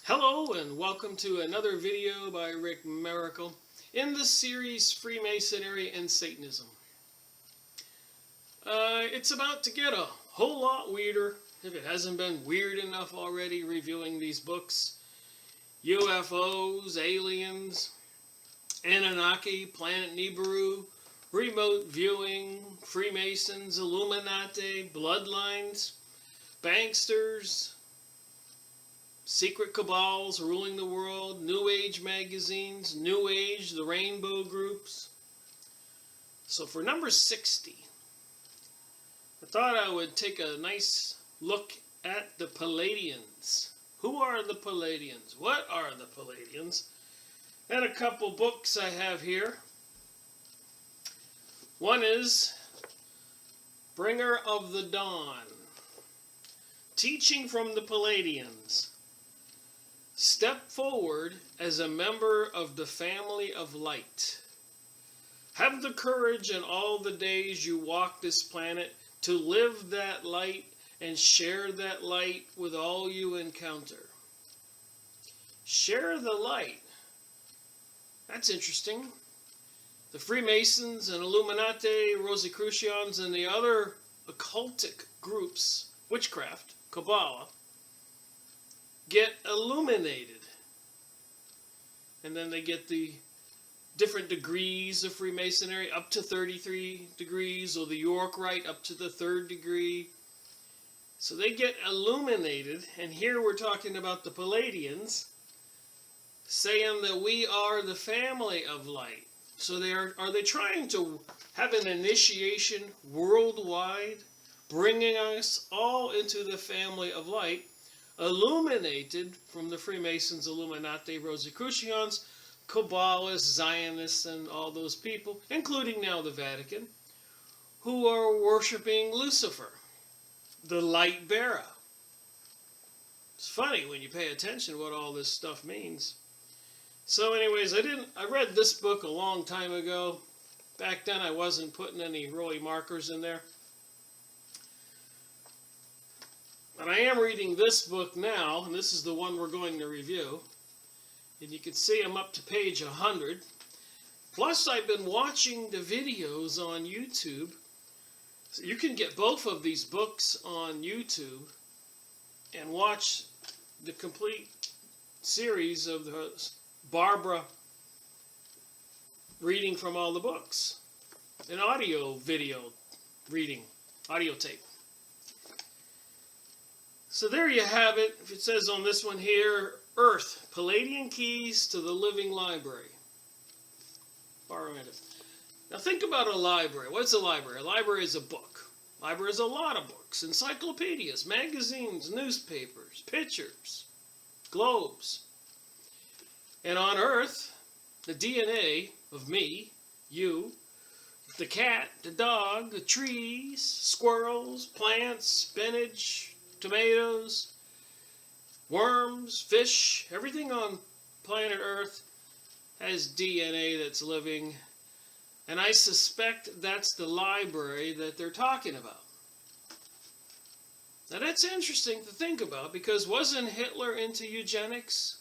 Hello and welcome to another video by Rick Miracle in the series Freemasonry and Satanism. It's about to get a whole lot weirder, if it hasn't been weird enough already, reviewing these books. UFOs, aliens, Anunnaki, Planet Nibiru, remote viewing, Freemasons, Illuminati, bloodlines, banksters, secret cabals ruling the world, New Age magazines, New Age, the rainbow groups. So for number 60, I thought I would take a nice look at the Pleiadians. Who are the Pleiadians? What are the Pleiadians? And a couple books I have here. One is Bringer of the Dawn, Teaching from the Pleiadians. Step forward as a member of the family of light. Have the courage in all the days you walk this planet to live that light and share that light with all you encounter. Share the light. That's interesting. The Freemasons and Illuminati, Rosicrucians, and the other occultic groups, witchcraft, Kabbalah, get illuminated. And then they get the different degrees of Freemasonry, up to 33 degrees, or the York Rite up to the 3rd degree. So they get illuminated, and here we're talking about the Pleiadians, saying that we are the family of light. So are they trying to have an initiation worldwide, bringing us all into the family of light, illuminated from the Freemasons, Illuminati, Rosicrucians, Kabbalists, Zionists, and all those people, including now the Vatican, who are worshiping Lucifer, the light bearer. It's funny when you pay attention what all this stuff means. So anyways, I read this book a long time ago. Back then I wasn't putting any really markers in there. But I am reading this book now, and this is the one we're going to review. And you can see I'm up to page 100. Plus, I've been watching the videos on YouTube. So you can get both of these books on YouTube and watch the complete series of the Barbara reading from all the books. An audio video reading, audio tape. So there you have it. It says on this one here, Earth, Pleiadian Keys to the Living Library. Borrowing it. Now think about a library. What's a library? A library is a book. A library is a lot of books, encyclopedias, magazines, newspapers, pictures, globes. And on Earth, the DNA of me, you, the cat, the dog, the trees, squirrels, plants, spinach, tomatoes, worms, fish, everything on planet Earth has DNA that's living, and I suspect that's the library that they're talking about. Now that's interesting to think about, because wasn't Hitler into eugenics?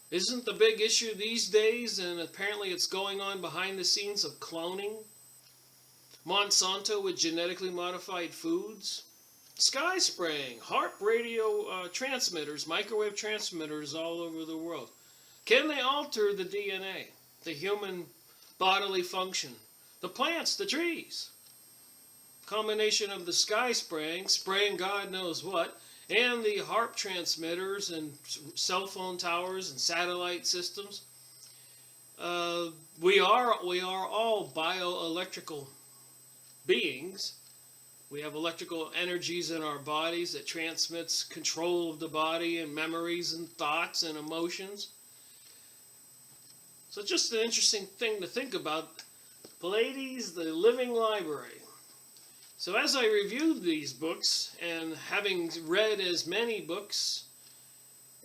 Isn't the big issue these days, and apparently it's going on behind the scenes, of cloning? Monsanto with genetically modified foods? Sky spraying, HARP radio transmitters, microwave transmitters all over the world. Can they alter the DNA, the human bodily function? The plants, the trees. Combination of the sky spraying God knows what, and the HARP transmitters and cell phone towers and satellite systems. We are all bioelectrical beings. We have electrical energies in our bodies that transmits control of the body and memories and thoughts and emotions. So just an interesting thing to think about. Pleiades, the living library. So as I reviewed these books, and having read as many books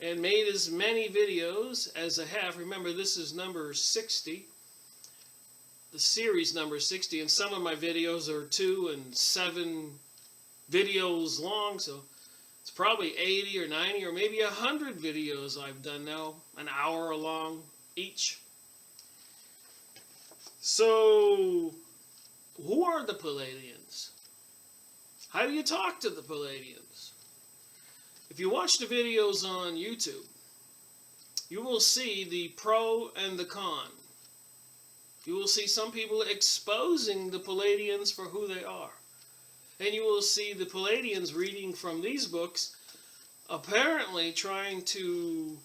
and made as many videos as I have, remember this is number 60, the series number 60, and some of my videos are 2 and 7 videos long, so It's probably 80 or 90 or maybe 100 videos I've done now, an hour long each. So, who are the Pleiadians? How do you talk to the Pleiadians? If you watch the videos on YouTube, you will see the pro and the con. You will see some people exposing the Pleiadians for who they are. And you will see the Pleiadians reading from these books, apparently trying to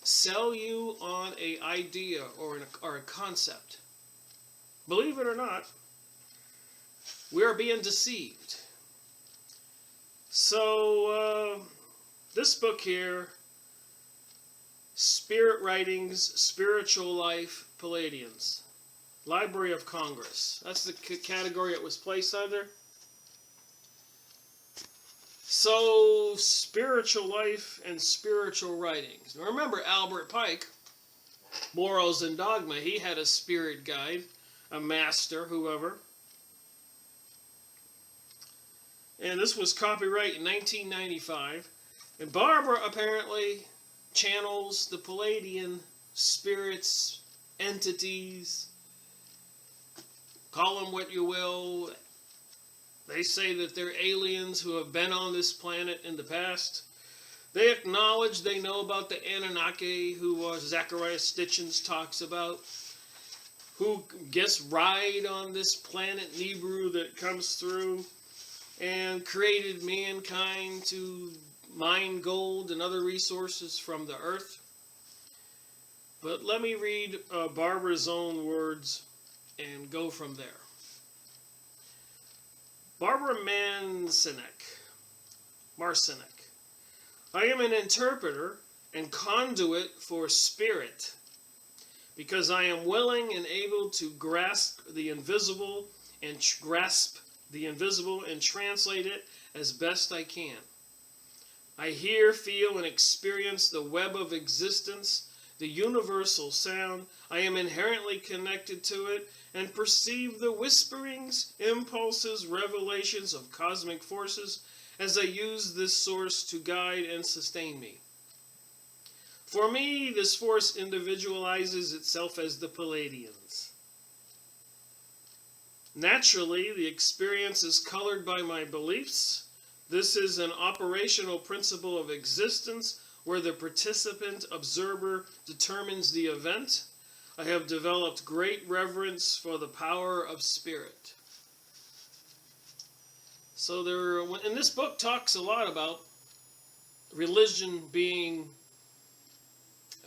sell you on an idea or a concept. Believe it or not, we are being deceived. So, this book here, Spirit Writings, Spiritual Life, Pleiadians, Library of Congress. That's the category it was placed under. So, spiritual life and spiritual writings. Now remember, Albert Pike, Morals and Dogma, he had a spirit guide, a master, whoever. And this was copyright in 1995. And Barbara apparently channels the Pleiadian spirits, entities, call them what you will. They say that they're aliens who have been on this planet in the past. They acknowledge they know about the Anunnaki, who Zechariah Stitchens talks about, who gets ride on this planet Nibiru that comes through and created mankind to mine gold and other resources from the earth. But let me read Barbara's own words and go from there. Barbara Marcinek. I am an interpreter and conduit for spirit, because I am willing and able to grasp the invisible and translate it as best I can. I hear, feel, and experience the web of existence, the universal sound. I am inherently connected to it and perceive the whisperings, impulses, revelations of cosmic forces as I use this source to guide and sustain me. For me, this force individualizes itself as the Pleiadians. Naturally, the experience is colored by my beliefs. This is an operational principle of existence where the participant observer determines the event. I have developed great reverence for the power of spirit. So in this book talks a lot about religion being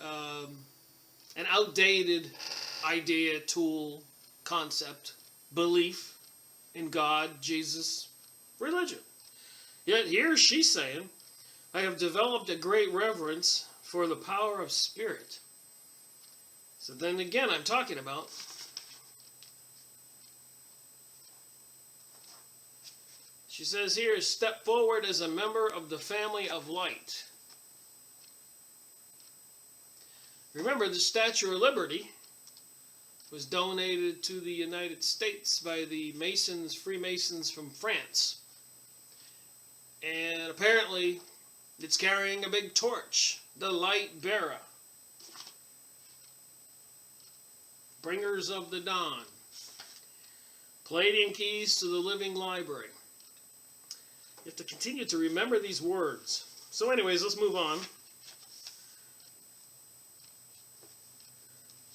an outdated idea, tool, concept, belief in God, Jesus, religion. Yet here she's saying, I have developed a great reverence for the power of spirit. So then again, I'm talking about she says here, step forward as a member of the family of light. Remember, the Statue of Liberty was donated to the United States by the Masons, Freemasons from France. And apparently, it's carrying a big torch, the light bearer. Bringers of the dawn. Pleiadian Keys to the living library. You have to continue to remember these words. So anyways, let's move on.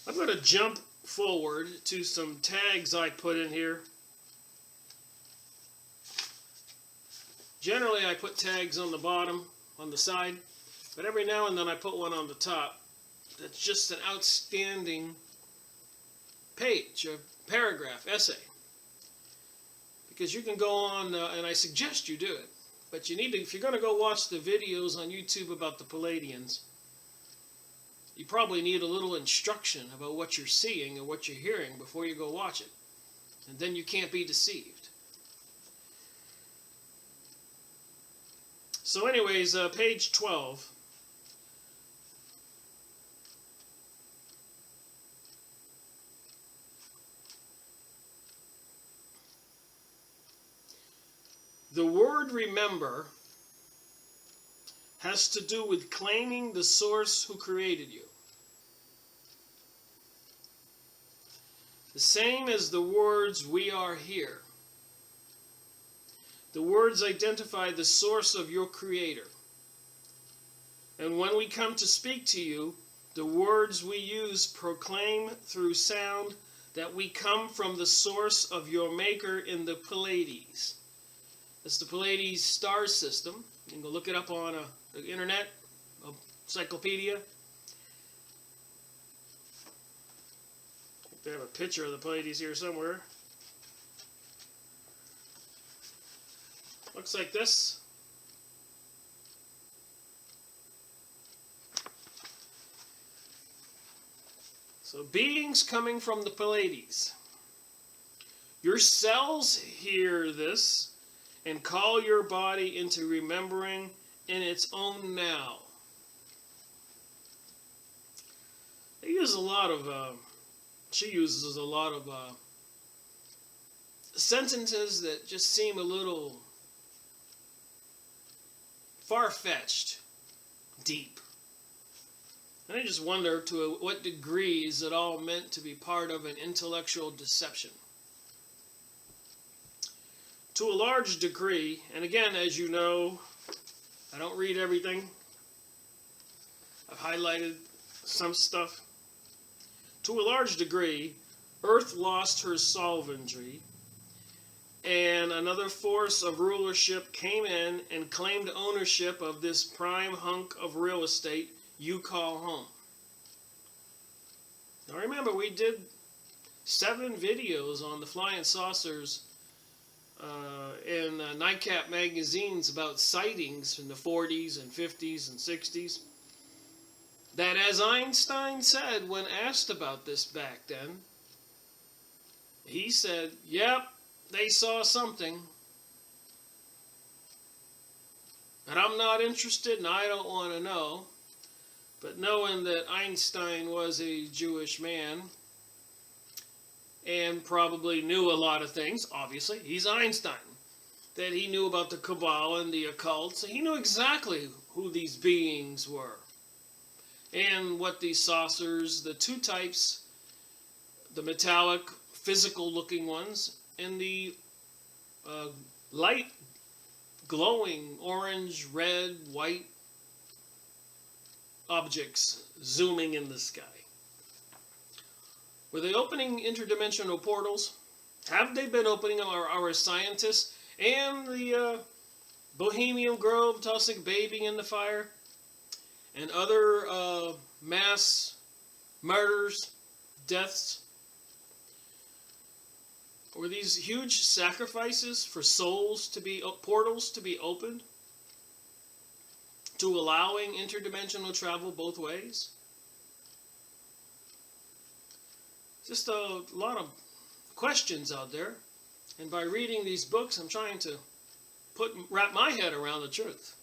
I'm going to jump forward to some tags I put in here. Generally, I put tags on the bottom, on the side, but every now and then I put one on the top. That's just an outstanding page, a paragraph, essay. Because you can go on, and I suggest you do it, but you need to, if you're going to go watch the videos on YouTube about the Pleiadians, you probably need a little instruction about what you're seeing and what you're hearing before you go watch it. And then you can't be deceived. So anyways, page 12. The word remember has to do with claiming the source who created you. The same as the words "we are here." The words identify the source of your creator. And when we come to speak to you, the words we use proclaim through sound that we come from the source of your maker in the Pleiades. It's the Pleiades star system. You can go look it up on the internet, a encyclopedia. They have a picture of the Pleiades here somewhere. Looks like this. So beings coming from the Pleiades. Your cells hear this and call your body into remembering in its own now. They use a lot of, she uses a lot of sentences that just seem a little far-fetched, deep. And I just wonder to what degree is it all meant to be part of an intellectual deception. To a large degree, and again, as you know, I don't read everything. I've highlighted some stuff. To a large degree, Earth lost her sovereignty, and another force of rulership came in and claimed ownership of this prime hunk of real estate you call home. Now remember, we did 7 videos on the flying saucers in Nightcap magazines about sightings in the 40s and 50s and 60s. That, as Einstein said when asked about this back then, he said, yep, they saw something. And I'm not interested and I don't want to know. But knowing that Einstein was a Jewish man and probably knew a lot of things, obviously, he's Einstein, that he knew about the Kabbalah and the occult, so he knew exactly who these beings were and what these saucers, the 2 types, the metallic, physical-looking ones, and the light, glowing orange, red, white objects zooming in the sky. Were they opening interdimensional portals? Have they been opening them? Our scientists and the Bohemian Grove tossing baby in the fire and other mass murders, deaths? Were these huge sacrifices for souls to be, portals to be opened, to allowing interdimensional travel both ways? Just a lot of questions out there, and by reading these books I'm trying to wrap my head around the truth.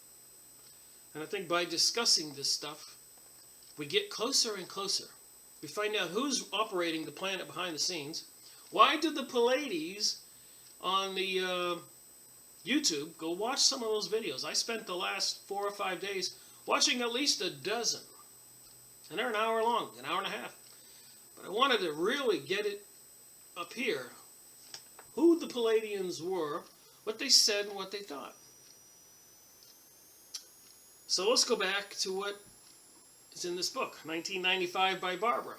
And I think by discussing this stuff we get closer and closer. We find out who's operating the planet behind the scenes. Why did the Pleiades on the YouTube, go watch some of those videos. I spent the last 4 or 5 days watching at least a dozen. And they're an hour long, an hour and a half. But I wanted to really get it up here. Who the Pleiadians were, what they said, and what they thought. So let's go back to what is in this book, 1995 by Barbara.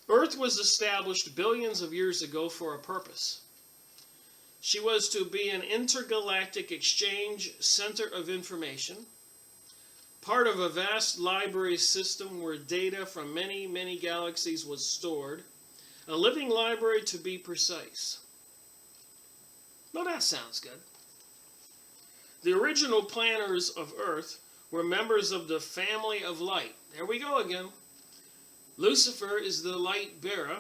Earth was established billions of years ago for a purpose. She was to be an intergalactic exchange center of information, part of a vast library system where data from many, many galaxies was stored, a living library to be precise. Well, that sounds good. The original planners of Earth were members of the family of light. There we go again. Lucifer is the light bearer.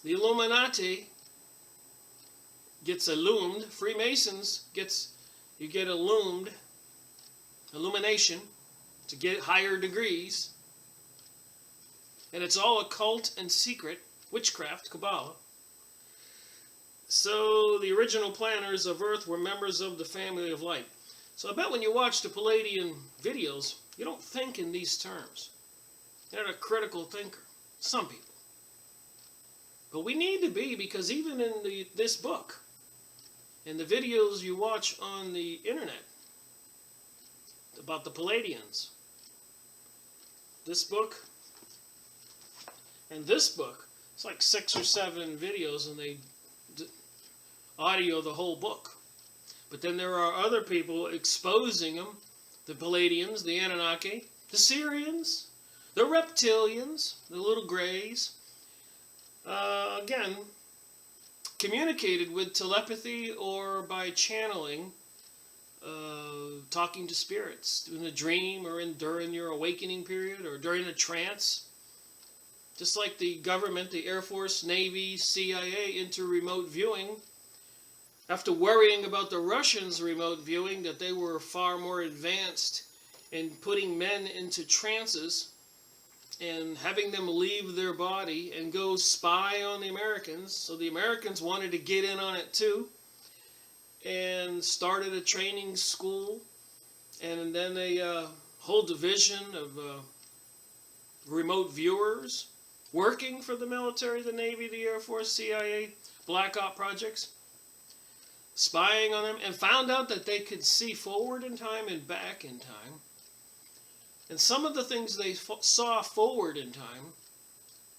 The Illuminati gets illumined. Freemasons you get illumined, illumination, to get higher degrees. And it's all occult and secret, witchcraft, Kabbalah. So the original planners of Earth were members of the family of light. So I bet when you watch the Pleiadian videos, you don't think in these terms. You're not a critical thinker. Some people. But we need to be, because even in this book, in the videos you watch on the internet about the Pleiadians, this book and this book, it's like 6 or 7 videos, and they audio the whole book. But then there are other people exposing them, the Pleiadians, the Anunnaki, the Syrians, the reptilians, the little grays, again, communicated with telepathy or by channeling, talking to spirits in a dream or during your awakening period or during a trance. Just like the government, the Air Force, Navy, CIA into remote viewing, after worrying about the Russians' remote viewing, that they were far more advanced in putting men into trances and having them leave their body and go spy on the Americans. So the Americans wanted to get in on it too, and started a training school, and then a whole division of remote viewers working for the military, the Navy, the Air Force, CIA, Black Op projects, spying on them, and found out that they could see forward in time and back in time. And some of the things they saw forward in time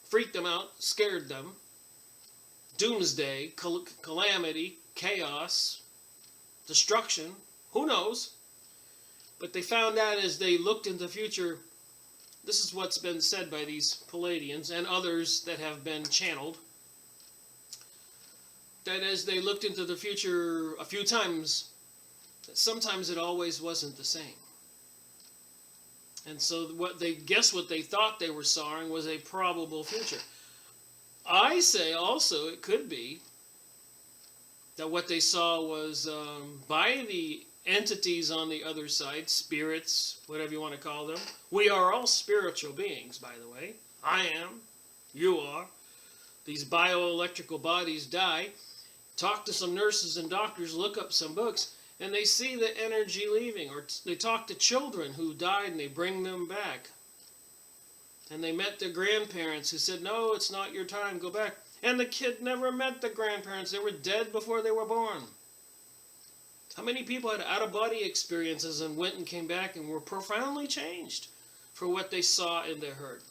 freaked them out, scared them. Doomsday, calamity, chaos, destruction, who knows? But they found out as they looked into the future, this is what's been said by these Pleiadians and others that have been channeled, that as they looked into the future a few times, that sometimes it always wasn't the same. And so what they thought they were sawing was a probable future. I say also it could be that what they saw was by the entities on the other side, spirits, whatever you want to call them. We are all spiritual beings, by the way. I am. You are. These bioelectrical bodies die. Talk to some nurses and doctors, look up some books, and they see the energy leaving. Or they talk to children who died and they bring them back. And they met their grandparents who said, no, it's not your time, go back. And the kid never met the grandparents. They were dead before they were born. How many people had out-of-body experiences and went and came back and were profoundly changed for what they saw and they heard?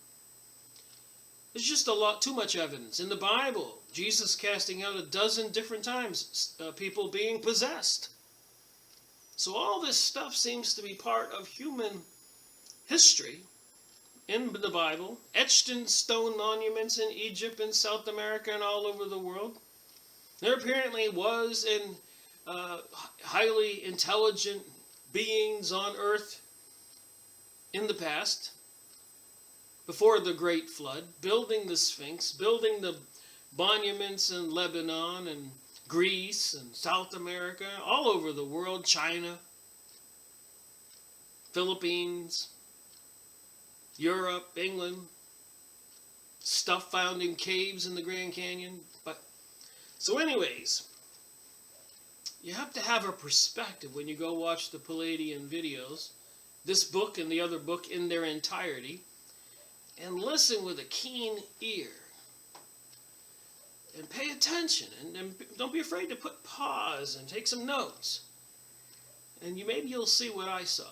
There's just too much evidence. In the Bible, Jesus casting out 12 different times people being possessed. So all this stuff seems to be part of human history in the Bible, etched in stone monuments in Egypt and South America and all over the world. There apparently was in highly intelligent beings on earth in the past, before the Great Flood, building the Sphinx, building the monuments in Lebanon and Greece and South America, all over the world, China, Philippines, Europe, England, stuff found in caves in the Grand Canyon. So anyways, you have to have a perspective when you go watch the Pleiadian videos, this book and the other book in their entirety, and listen with a keen ear. And pay attention, and don't be afraid to put pause and take some notes. And maybe you'll see what I saw.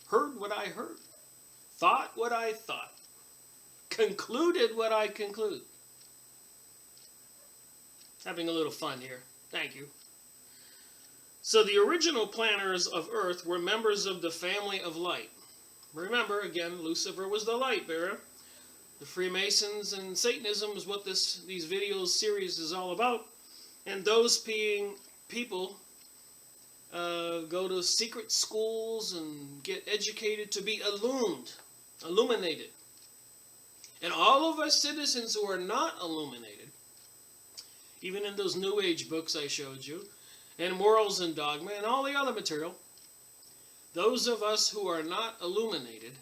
Heard what I heard. Thought what I thought. Concluded what I conclude. Having a little fun here. Thank you. So the original planners of Earth were members of the family of light. Remember, again, Lucifer was the light bearer. The Freemasons and Satanism is what these videos series is all about. And those people go to secret schools and get educated to be illuminated. And all of us citizens who are not illuminated, even in those New Age books I showed you, and Morals and Dogma, and all the other material, those of us who are not illuminated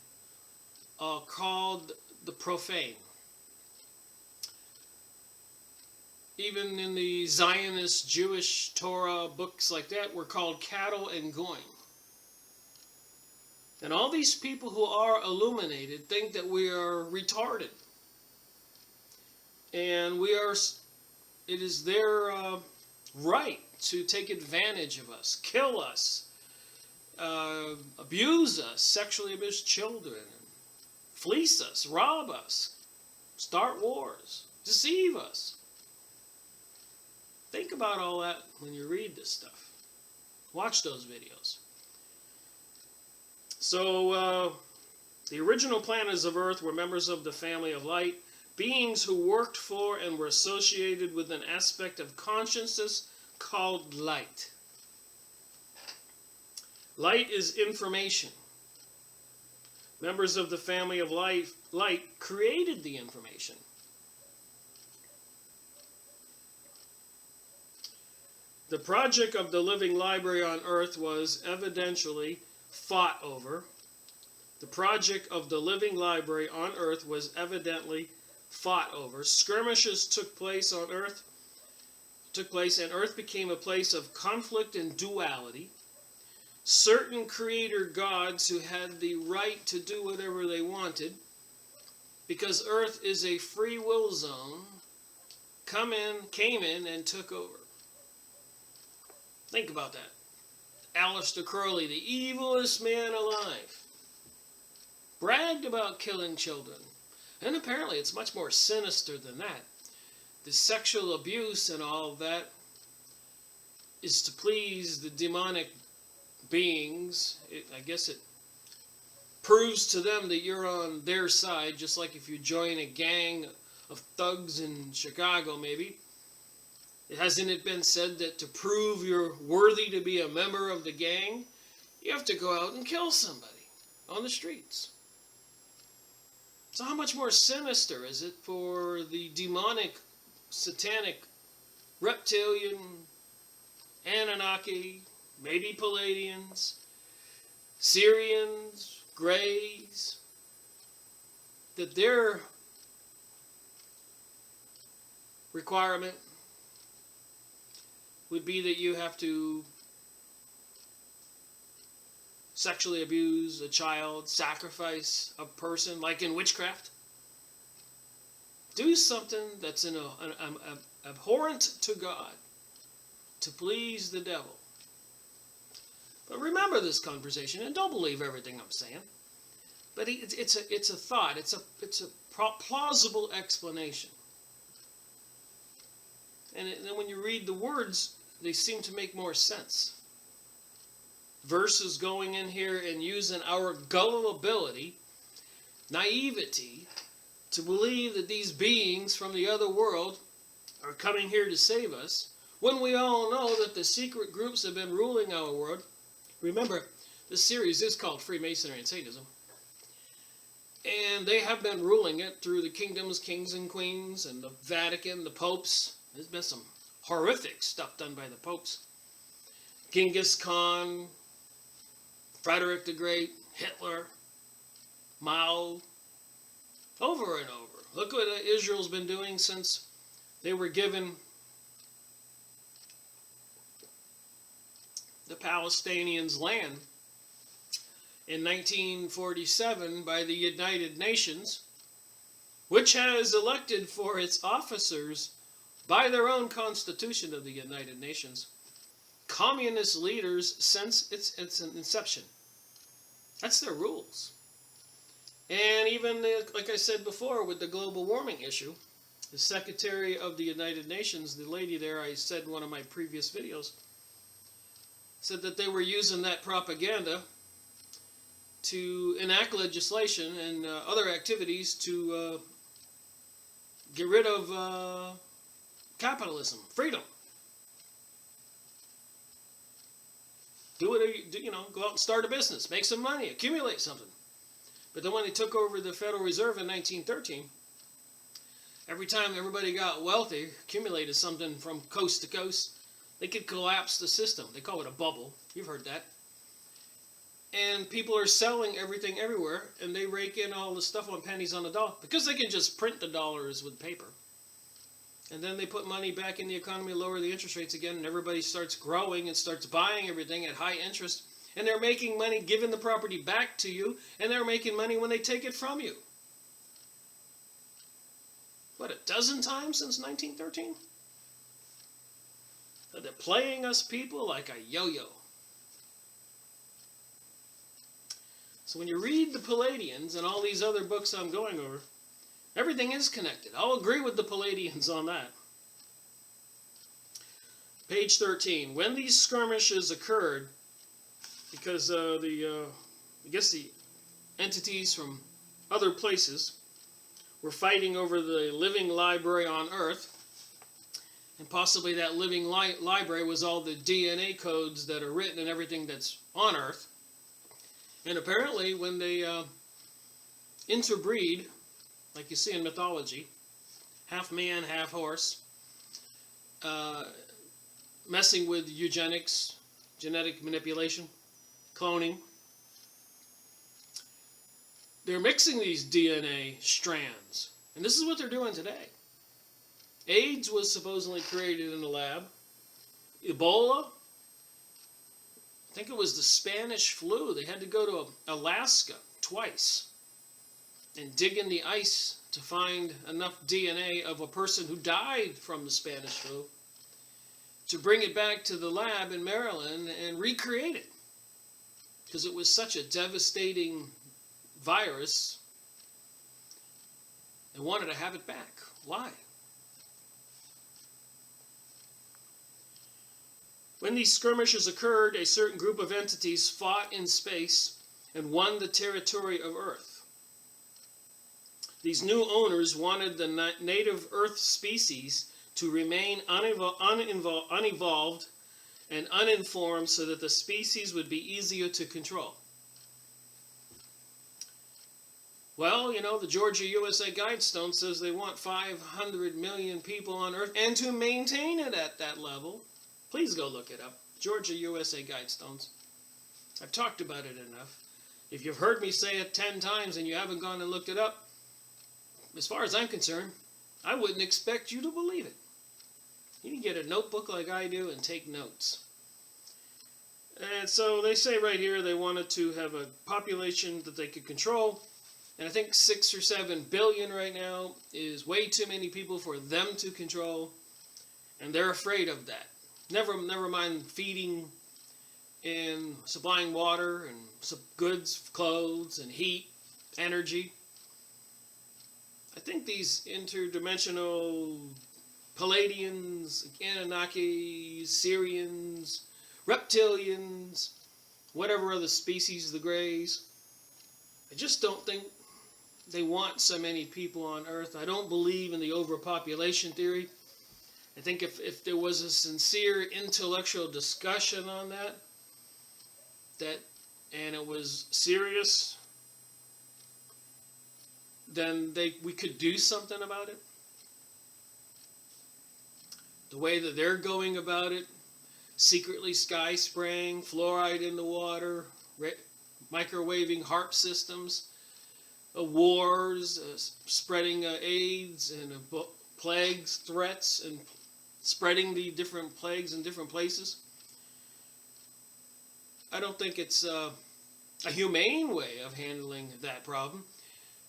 are called the profane. even in the Zionist Jewish Torah books like that, we're called cattle and goyim. And all these people who are illuminated think that we are retarded. And it is their right to take advantage of us, kill us, abuse us, sexually abuse children, fleece us, rob us, start wars, deceive us. Think about all that when you read this stuff. Watch those videos. So, the original planners of Earth were members of the family of light, beings who worked for and were associated with an aspect of consciousness called light. Light is information. Members of the family of light created the information. The project of the living library on Earth was evidently fought over. The project of the living library on Earth was evidently fought over. Skirmishes took place, and Earth became a place of conflict and duality. Certain creator gods who had the right to do whatever they wanted, because Earth is a free will zone, came in and took over. Think about that. Aleister Crowley, the evilest man alive, bragged about killing children. And apparently it's much more sinister than that. The sexual abuse and all of that is to please the demonic beings. I guess it proves to them that you're on their side, just like if you join a gang of thugs in Chicago, maybe. Hasn't it been said that to prove you're worthy to be a member of the gang, you have to go out and kill somebody on the streets? So how much more sinister is it for the demonic, satanic, reptilian, Anunnaki, maybe Pleiadians, Syrians, Greys, that their requirement would be that you have to sexually abuse a child, sacrifice a person, like in witchcraft? Do something that's abhorrent to God to please the devil. But remember this conversation, and don't believe everything I'm saying. But it's a thought. It's a plausible explanation. And then when you read the words, they seem to make more sense. Verses going in here and using our gullibility, naivety, to believe that these beings from the other world are coming here to save us, when we all know that the secret groups have been ruling our world. Remember, this series is called Freemasonry and Satanism. And they have been ruling it through the kingdoms, kings and queens, and the Vatican, the popes. There's been some horrific stuff done by the popes. Genghis Khan, Frederick the Great, Hitler, Mao, over and over. Look what Israel's been doing since they were given the Palestinians land in 1947 by the United Nations, which has elected for its officers, by their own constitution of the United Nations, communist leaders since its inception. That's their rules. And even, like I said before, with the global warming issue, the Secretary of the United Nations, the lady there, I said in one of my previous videos, said that they were using that propaganda to enact legislation and other activities to get rid of capitalism, freedom. Do it, go out and start a business, make some money, accumulate something. But then when they took over the Federal Reserve in 1913, every time everybody got wealthy, accumulated something from coast to coast, they could collapse the system. They call it a bubble. You've heard that. And people are selling everything everywhere, and they rake in all the stuff on pennies on the dollar, because they can just print the dollars with paper. And then they put money back in the economy, lower the interest rates again, and everybody starts growing and starts buying everything at high interest. And they're making money giving the property back to you, and they're making money when they take it from you. What, a dozen times since 1913? So they're playing us people like a yo-yo. So when you read the Pleiadians and all these other books I'm going over, everything is connected. I'll agree with the Pleiadians on that. Page 13. When these skirmishes occurred, because I guess the entities from other places were fighting over the living library on Earth, and possibly that living library was all the DNA codes that are written and everything that's on Earth. And apparently when they interbreed, like you see in mythology, half man, half horse, messing with eugenics, genetic manipulation, cloning, they're mixing these DNA strands. And this is what they're doing today. AIDS was supposedly created in the lab. Ebola, I think it was the Spanish flu. They had to go to Alaska twice and dig in the ice to find enough DNA of a person who died from the Spanish flu to bring it back to the lab in Maryland and recreate it. Because it was such a devastating virus, they wanted to have it back. Why? When these skirmishes occurred, a certain group of entities fought in space and won the territory of Earth. These new owners wanted the native Earth species to remain unevolved and uninformed so that the species would be easier to control. Well, you know, the Georgia USA Guidestone says they want 500 million people on Earth and to maintain it at that level. Please go look it up. Georgia USA Guidestones. I've talked about it enough. If you've heard me say it 10 times and you haven't gone and looked it up, as far as I'm concerned, I wouldn't expect you to believe it. You can get a notebook like I do and take notes. And so they say right here they wanted to have a population that they could control. And I think 6 or 7 billion right now is way too many people for them to control. And they're afraid of that. Never mind feeding and supplying water and goods, clothes, and heat, energy. I think these interdimensional Pleiadians, Anunnakis, Syrians, reptilians, whatever other species, the Greys, I just don't think they want so many people on Earth. I don't believe in the overpopulation theory. I think if there was a sincere intellectual discussion on that and it was serious, then we could do something about it. The way that they're going about it, secretly sky spraying, fluoride in the water, microwaving HARP systems, wars, spreading AIDS and plagues, threats, and spreading the different plagues in different places. I don't think it's a humane way of handling that problem.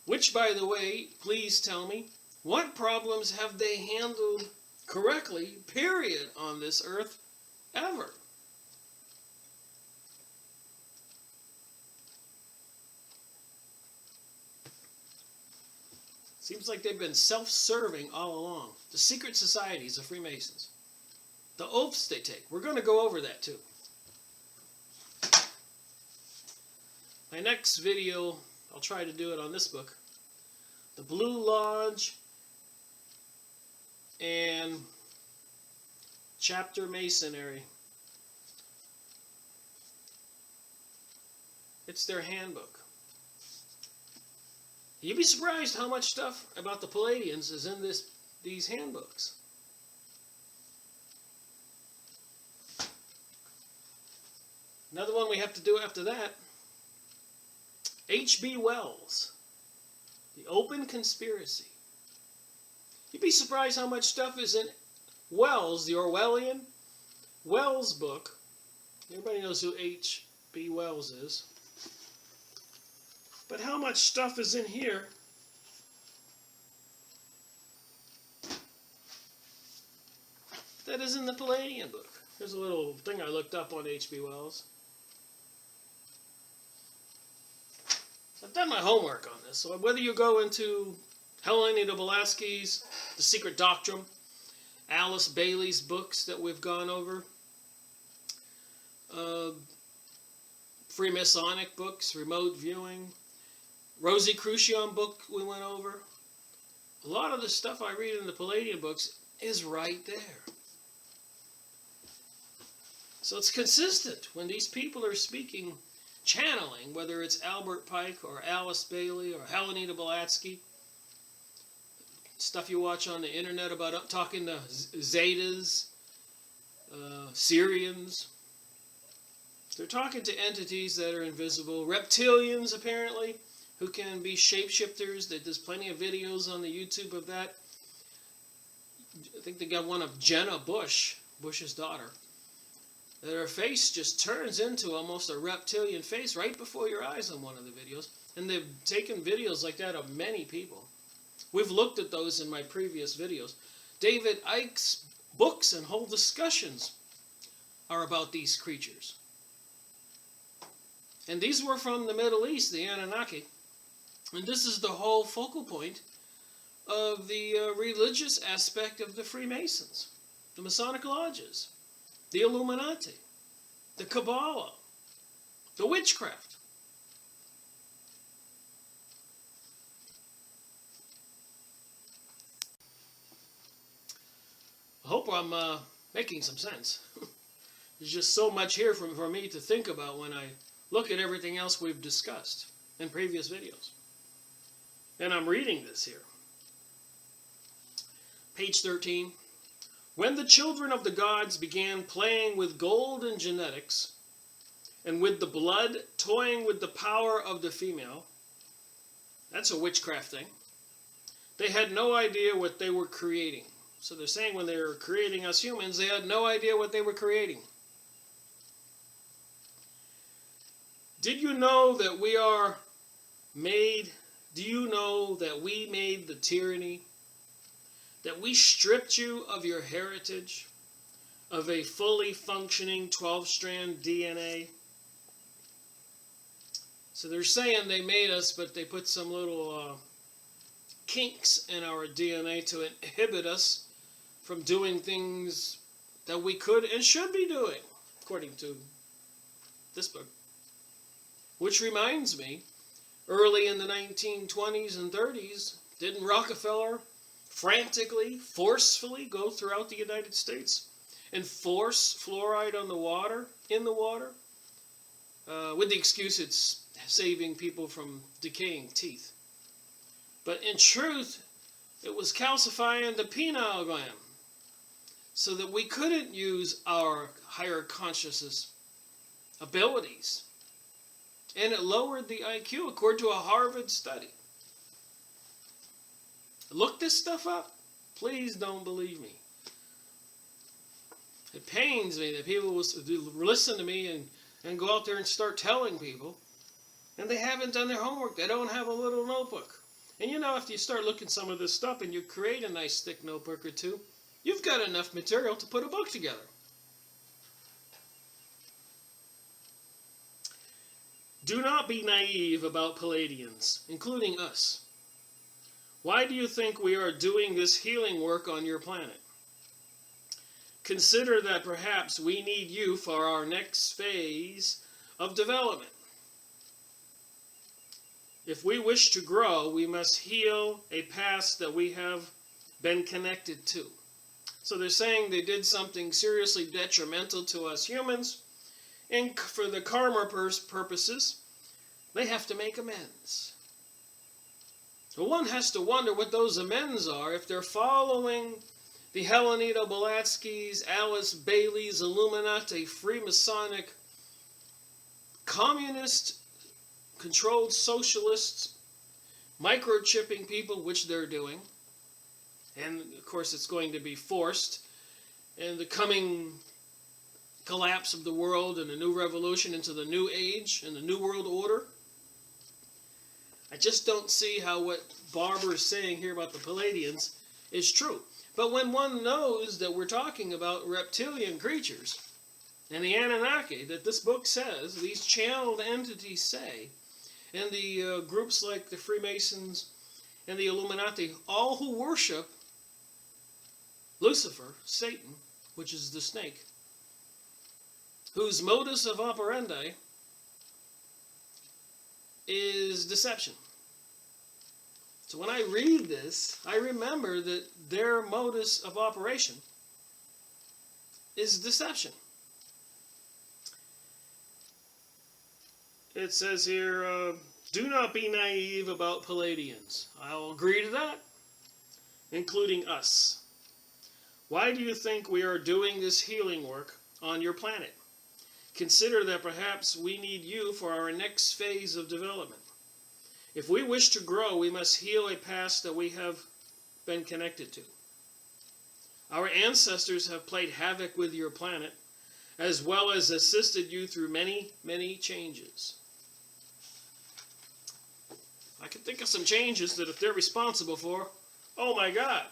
Which, by the way, please tell me, what problems have they handled correctly, period, on this earth, ever? Seems like they've been self-serving all along. The secret societies of Freemasons. The oaths they take. We're going to go over that too. My next video, I'll try to do it on this book. The Blue Lodge and Chapter Masonry. It's their handbook. You'd be surprised how much stuff about the Pleiadians is in these handbooks. Another one we have to do after that, H.B. Wells, The Open Conspiracy. You'd be surprised how much stuff is in Wells, the Orwellian Wells book. Everybody knows who H.G. Wells is. But how much stuff is in here that is in the Pleiadian book? Here's a little thing I looked up on H.G. Wells. I've done my homework on this. So whether you go into Helena Blavatsky's The Secret Doctrine, Alice Bailey's books that we've gone over, Freemasonic books, remote viewing, Rosicrucian book we went over. A lot of the stuff I read in the Pleiadian books is right there. So it's consistent when these people are speaking, channeling, whether it's Albert Pike or Alice Bailey or Helena Blavatsky, stuff you watch on the internet about talking to Zetas, Syrians. They're talking to entities that are invisible. Reptilians, apparently, who can be shapeshifters. There's plenty of videos on the YouTube of that. I think they got one of Jenna Bush, Bush's daughter, that her face just turns into almost a reptilian face right before your eyes on one of the videos. And they've taken videos like that of many people. We've looked at those in my previous videos. David Icke's books and whole discussions are about these creatures. And these were from the Middle East, the Anunnaki. And this is the whole focal point of the religious aspect of the Freemasons, the Masonic lodges, the Illuminati, the Kabbalah, the witchcraft. I hope I'm making some sense. There's just so much here for me to think about when I look at everything else we've discussed in previous videos. And I'm reading this here. Page 13. When the children of the gods began playing with gold and genetics, and with the blood toying with the power of the female, that's a witchcraft thing, they had no idea what they were creating. So they're saying when they were creating us humans, they had no idea what they were creating. Did you know that we are made? Do you know that we made the tyranny? That we stripped you of your heritage, of a fully functioning 12-strand DNA? So they're saying they made us, but they put some little kinks in our DNA to inhibit us from doing things that we could and should be doing, according to this book. Which reminds me, early in the 1920s and 30s, didn't Rockefeller frantically, forcefully go throughout the United States and force fluoride on the water, in the water, with the excuse it's saving people from decaying teeth? But in truth, it was calcifying the pineal gland so that we couldn't use our higher consciousness abilities. And it lowered the IQ according to a Harvard study. Look this stuff up. Please don't believe me. It pains me that people will listen to me and go out there and start telling people, and they haven't done their homework. They don't have a little notebook. And you know, if you start looking some of this stuff and you create a nice thick notebook or two, you've got enough material to put a book together. Do not be naive about Pleiadians, including us. Why do you think we are doing this healing work on your planet? Consider that perhaps we need you for our next phase of development. If we wish to grow, we must heal a past that we have been connected to. So they're saying they did something seriously detrimental to us humans, and for the karma purposes, they have to make amends. So one has to wonder what those amends are if they're following the Helena Blavatsky's, Alice Bailey's, Illuminati, Freemasonic, communist, controlled socialists, microchipping people, which they're doing, And, of course, it's going to be forced. And the coming collapse of the world and a new revolution into the new age and the new world order. I just don't see how what Barber is saying here about the Pleiadians is true. But when one knows that we're talking about reptilian creatures, and the Anunnaki, that this book says, these channeled entities say, and the groups like the Freemasons and the Illuminati, all who worship Lucifer, Satan, which is the snake, whose modus of operandi is deception. So when I read this, I remember that their modus of operation is deception. It says here, do not be naive about Pleiadians. I'll agree to that, including us. Why do you think we are doing this healing work on your planet? Consider that perhaps we need you for our next phase of development. If we wish to grow, we must heal a past that we have been connected to. Our ancestors have played havoc with your planet, as well as assisted you through many, many changes. I can think of some changes that if they're responsible for, oh my God.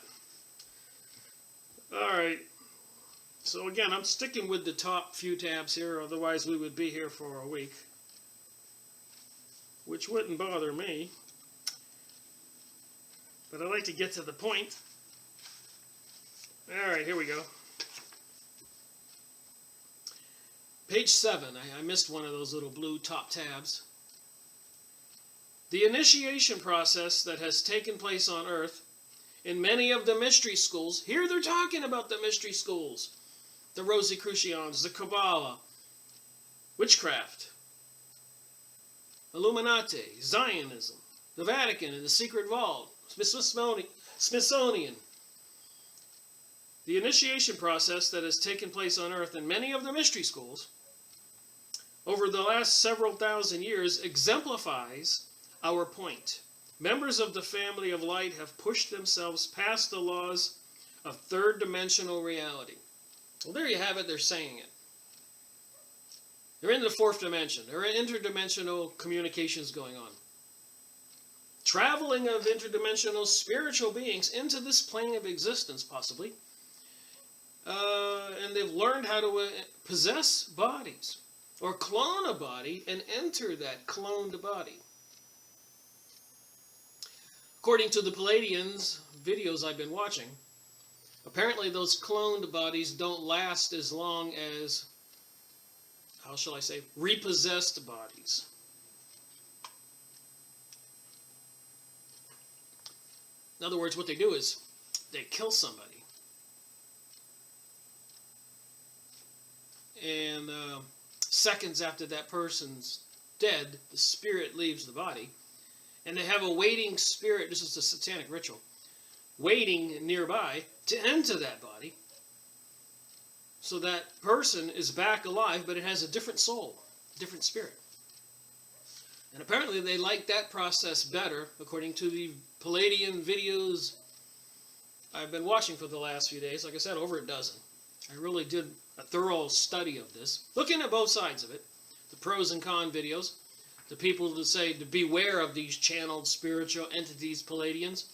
Alright, so again, I'm sticking with the top few tabs here, otherwise we would be here for a week, which wouldn't bother me, but I like to get to the point. Alright, here we go. Page 7, I missed one of those little blue top tabs. The initiation process that has taken place on Earth in many of the mystery schools, here they're talking about the mystery schools, the Rosicrucians, the Kabbalah, witchcraft, Illuminati, Zionism, the Vatican and the Secret Vault, Smithsonian. The initiation process that has taken place on Earth in many of the mystery schools over the last several thousand years exemplifies our point. Members of the family of light have pushed themselves past the laws of third-dimensional reality. Well, there you have it. They're saying it. They're in the fourth dimension. There are interdimensional communications going on. Traveling of interdimensional spiritual beings into this plane of existence, possibly. And they've learned how to possess bodies or clone a body and enter that cloned body. According to the Pleiadians videos I've been watching, apparently those cloned bodies don't last as long as, how shall I say, repossessed bodies. In other words, what they do is they kill somebody. And seconds after that person's dead, the spirit leaves the body. And they have a waiting spirit, this is a satanic ritual, waiting nearby to enter that body. So that person is back alive, but it has a different soul, a different spirit. And apparently they like that process better, according to the Pleiadian videos I've been watching for the last few days. Like I said, over a dozen. I really did a thorough study of this, looking at both sides of it, the pros and cons videos, the people that say to beware of these channeled spiritual entities, Pleiadians,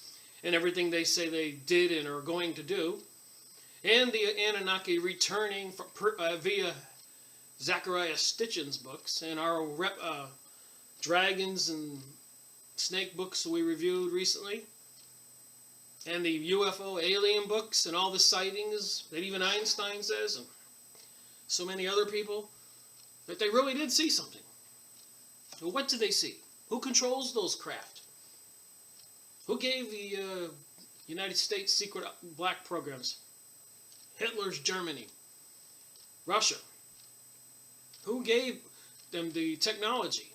and everything they say they did and are going to do, and the Anunnaki returning via Zachariah Stitchin's books and our dragons and snake books we reviewed recently, and the UFO alien books and all the sightings that even Einstein says, and so many other people, that they really did see something. Well, what did they see? Who controls those craft? Who gave the United States secret black programs? Hitler's Germany. Russia. Who gave them the technology?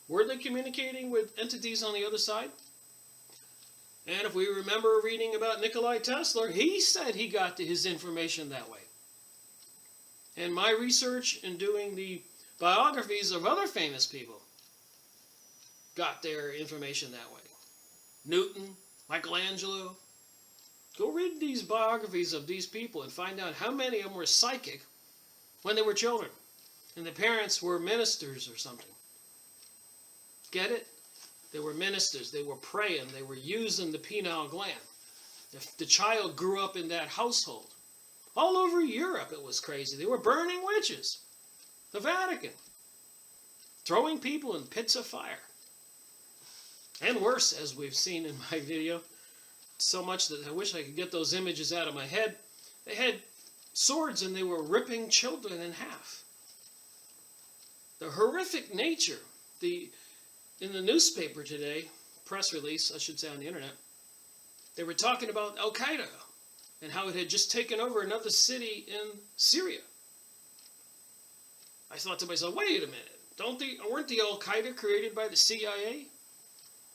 Were they communicating with entities on the other side? And if we remember reading about Nikola Tesla, he said he got his information that way. And my research in doing the biographies of other famous people got their information that way. Newton, Michelangelo, Go read these biographies of these people and find out how many of them were psychic when they were children. And the parents were ministers or something. Get it? They were ministers. They were praying. They were using the pineal gland. If the child grew up in that household. All over Europe it was crazy. They were burning witches. The Vatican. Throwing people in pits of fire. And worse, as we've seen in my video. So much that I wish I could get those images out of my head. They had swords and they were ripping children in half. The horrific nature. In the newspaper today, press release, I should say on the internet, they were talking about Al-Qaeda and how it had just taken over another city in Syria. I thought to myself, wait a minute, weren't the Al-Qaeda created by the CIA?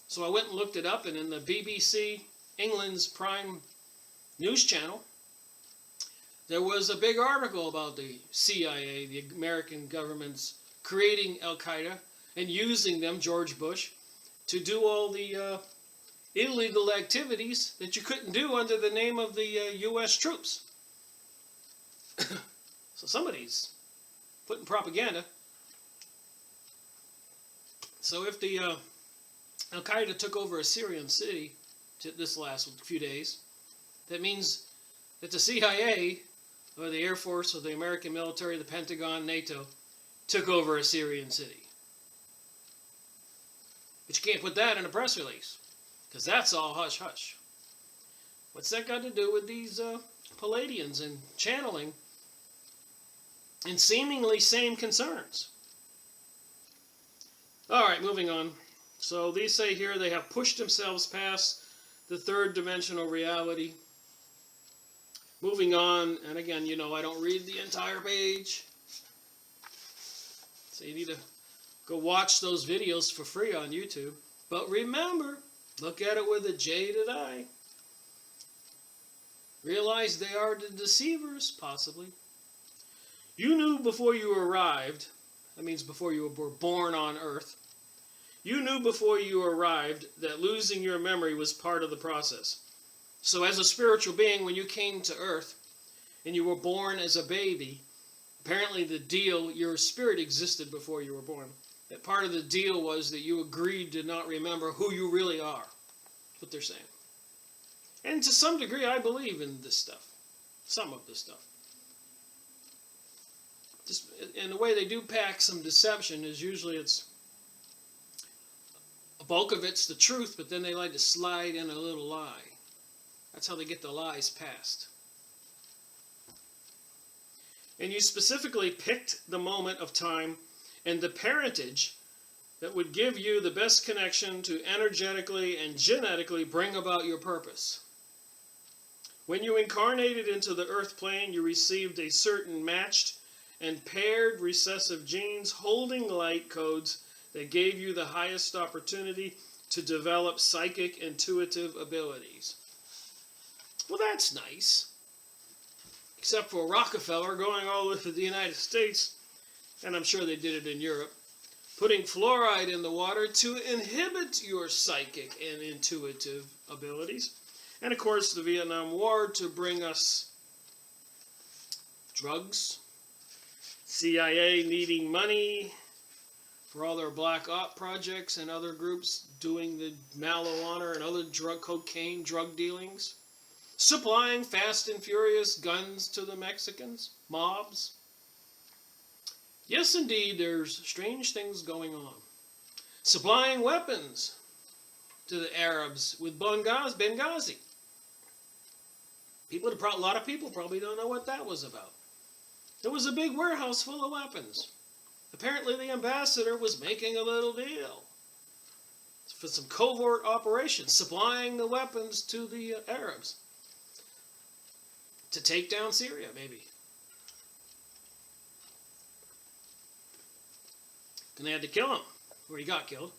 So I went and looked it up, and in the BBC, England's prime news channel, there was a big article about the CIA, the American government's creating Al-Qaeda and using them, George Bush, to do all the illegal activities that you couldn't do under the name of the U.S. troops. So somebody's putting propaganda. So if the Al-Qaeda took over a Syrian city this last few days, that means that the CIA, or the Air Force, or the American military, the Pentagon, NATO, took over a Syrian city. But you can't put that in a press release, because that's all hush-hush. What's that got to do with these Pleiadians and channeling and seemingly same concerns? All right, moving on. So these say here they have pushed themselves past the third dimensional reality. Moving on, and again, you know, I don't read the entire page. So you need to go watch those videos for free on YouTube. But remember, look at it with a jaded eye. Realize they are the deceivers, possibly. You knew before you arrived, that means before you were born on Earth, you knew before you arrived that losing your memory was part of the process. So as a spiritual being, when you came to Earth and you were born as a baby, apparently the deal, your spirit existed before you were born. That part of the deal was that you agreed to not remember who you really are. That's what they're saying. And to some degree, I believe in this stuff. Some of this stuff. Just, and the way they do pack some deception is usually a bulk of it's the truth, but then they like to slide in a little lie. That's how they get the lies passed. And you specifically picked the moment of time and the parentage that would give you the best connection to energetically and genetically bring about your purpose. When you incarnated into the earth plane, you received a certain matched and paired recessive genes holding light codes that gave you the highest opportunity to develop psychic intuitive abilities. Well, that's nice. Except for Rockefeller going all over the United States, and I'm sure they did it in Europe, putting fluoride in the water to inhibit your psychic and intuitive abilities. And of course, the Vietnam War to bring us drugs, CIA needing money for all their black op projects and other groups doing the marijuana and other cocaine drug dealings, supplying fast and furious guns to the Mexicans, mobs. Yes, indeed, there's strange things going on. Supplying weapons to the Arabs with Benghazi. A lot of people probably don't know what that was about. There was a big warehouse full of weapons. Apparently the ambassador was making a little deal for some covert operations, supplying the weapons to the Arabs to take down Syria, maybe. And they had to kill him, or he got killed.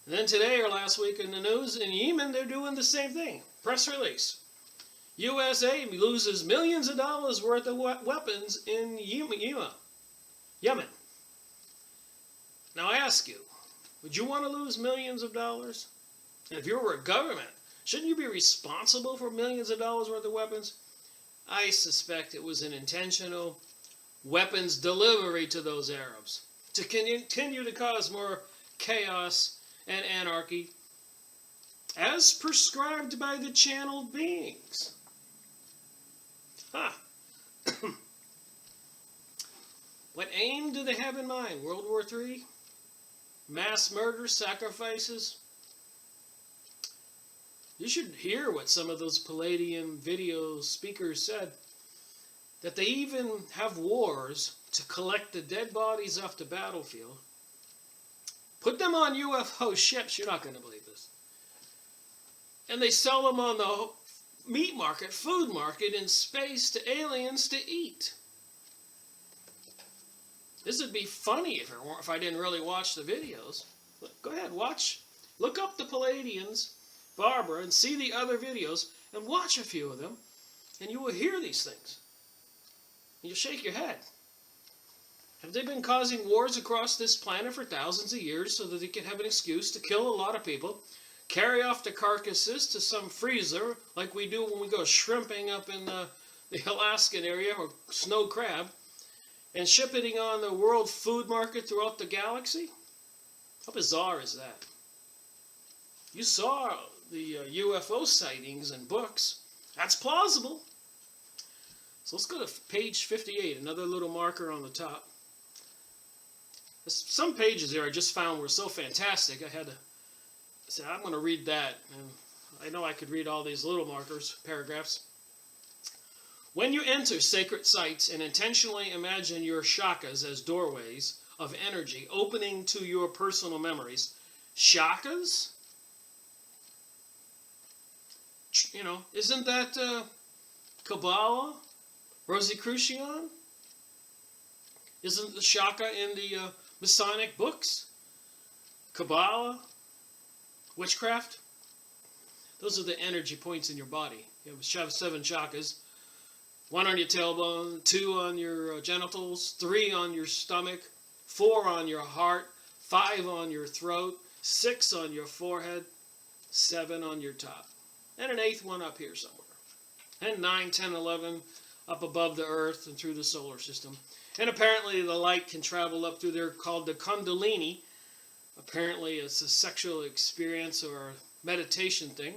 And then today or last week in the news, in Yemen, they're doing the same thing. Press release. USA loses millions of dollars worth of weapons in Yemen. Now I ask you, would you want to lose millions of dollars? And if you were a government, Shouldn't you be responsible for millions of dollars worth of weapons? I suspect it was an intentional weapons delivery to those Arabs to continue to cause more chaos and anarchy as prescribed by the channeled beings. Ha! What aim do they have in mind? World War III? Mass murder, sacrifices? You should hear what some of those Pleiadian video speakers said. That they even have wars to collect the dead bodies off the battlefield. Put them on UFO ships. You're not going to believe this. And they sell them on the meat market, food market in space to aliens to eat. This would be funny if I didn't really watch the videos. But go ahead, watch. Look up the Pleiadians, Barbara, and see the other videos, and watch a few of them, and you will hear these things. And you'll shake your head. Have they been causing wars across this planet for thousands of years so that they could have an excuse to kill a lot of people, carry off the carcasses to some freezer, like we do when we go shrimping up in the Alaskan area, or snow crab, and ship it on the world food market throughout the galaxy? How bizarre is that? You saw the UFO sightings in books. That's plausible. So let's go to page 58, another little marker on the top. Some pages there I just found were so fantastic, I had to say, I'm going to read that. And I know I could read all these little markers, paragraphs. When you enter sacred sites and intentionally imagine your shakas as doorways of energy opening to your personal memories, shakas? You know, isn't that Kabbalah? Rosicrucian? Isn't the shaka in the Masonic books? Kabbalah? Witchcraft? Those are the energy points in your body. You have 7 shakas. 1 on your tailbone, 2 on your genitals, 3 on your stomach, 4 on your heart, 5 on your throat, 6 on your forehead, 7 on your top, and an 8th one up here somewhere. And 9, 10, 11 up above the earth and through the solar system. And apparently the light can travel up through there, called the Kundalini. Apparently it's a sexual experience or a meditation thing.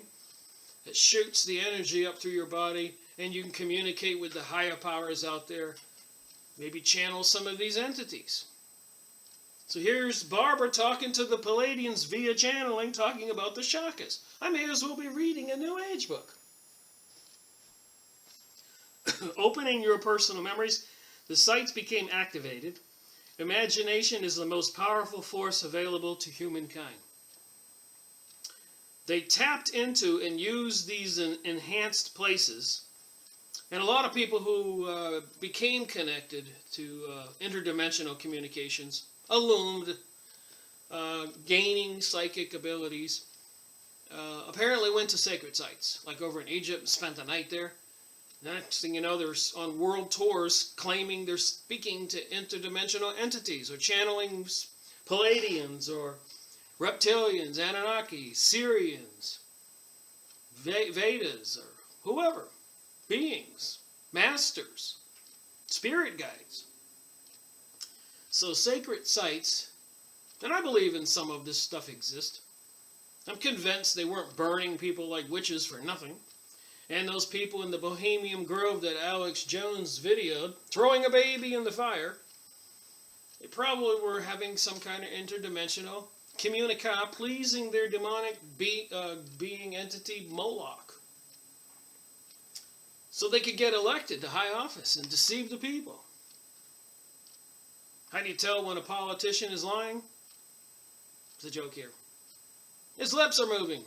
It shoots the energy up through your body, and you can communicate with the higher powers out there. Maybe channel some of these entities. So here's Barbara talking to the Pleiadians via channeling, talking about the shakas. I may as well be reading a New Age book. Opening your personal memories, the sites became activated. Imagination is the most powerful force available to humankind. They tapped into and used these enhanced places. And a lot of people who became connected to interdimensional communications, illumined, gaining psychic abilities, apparently went to sacred sites, like over in Egypt, spent the night there. Next thing you know, they're on world tours claiming they're speaking to interdimensional entities or channeling Pleiadians or reptilians, Anunnaki, Syrians, Vedas, or whoever. Beings, masters, spirit guides. So sacred sites, and I believe in some of this stuff exists. I'm convinced they weren't burning people like witches for nothing. And those people in the Bohemian Grove that Alex Jones videoed, throwing a baby in the fire, they probably were having some kind of interdimensional communica pleasing their demonic being entity Moloch. So they could get elected to high office and deceive the people. How do you tell when a politician is lying? It's a joke here. His lips are moving.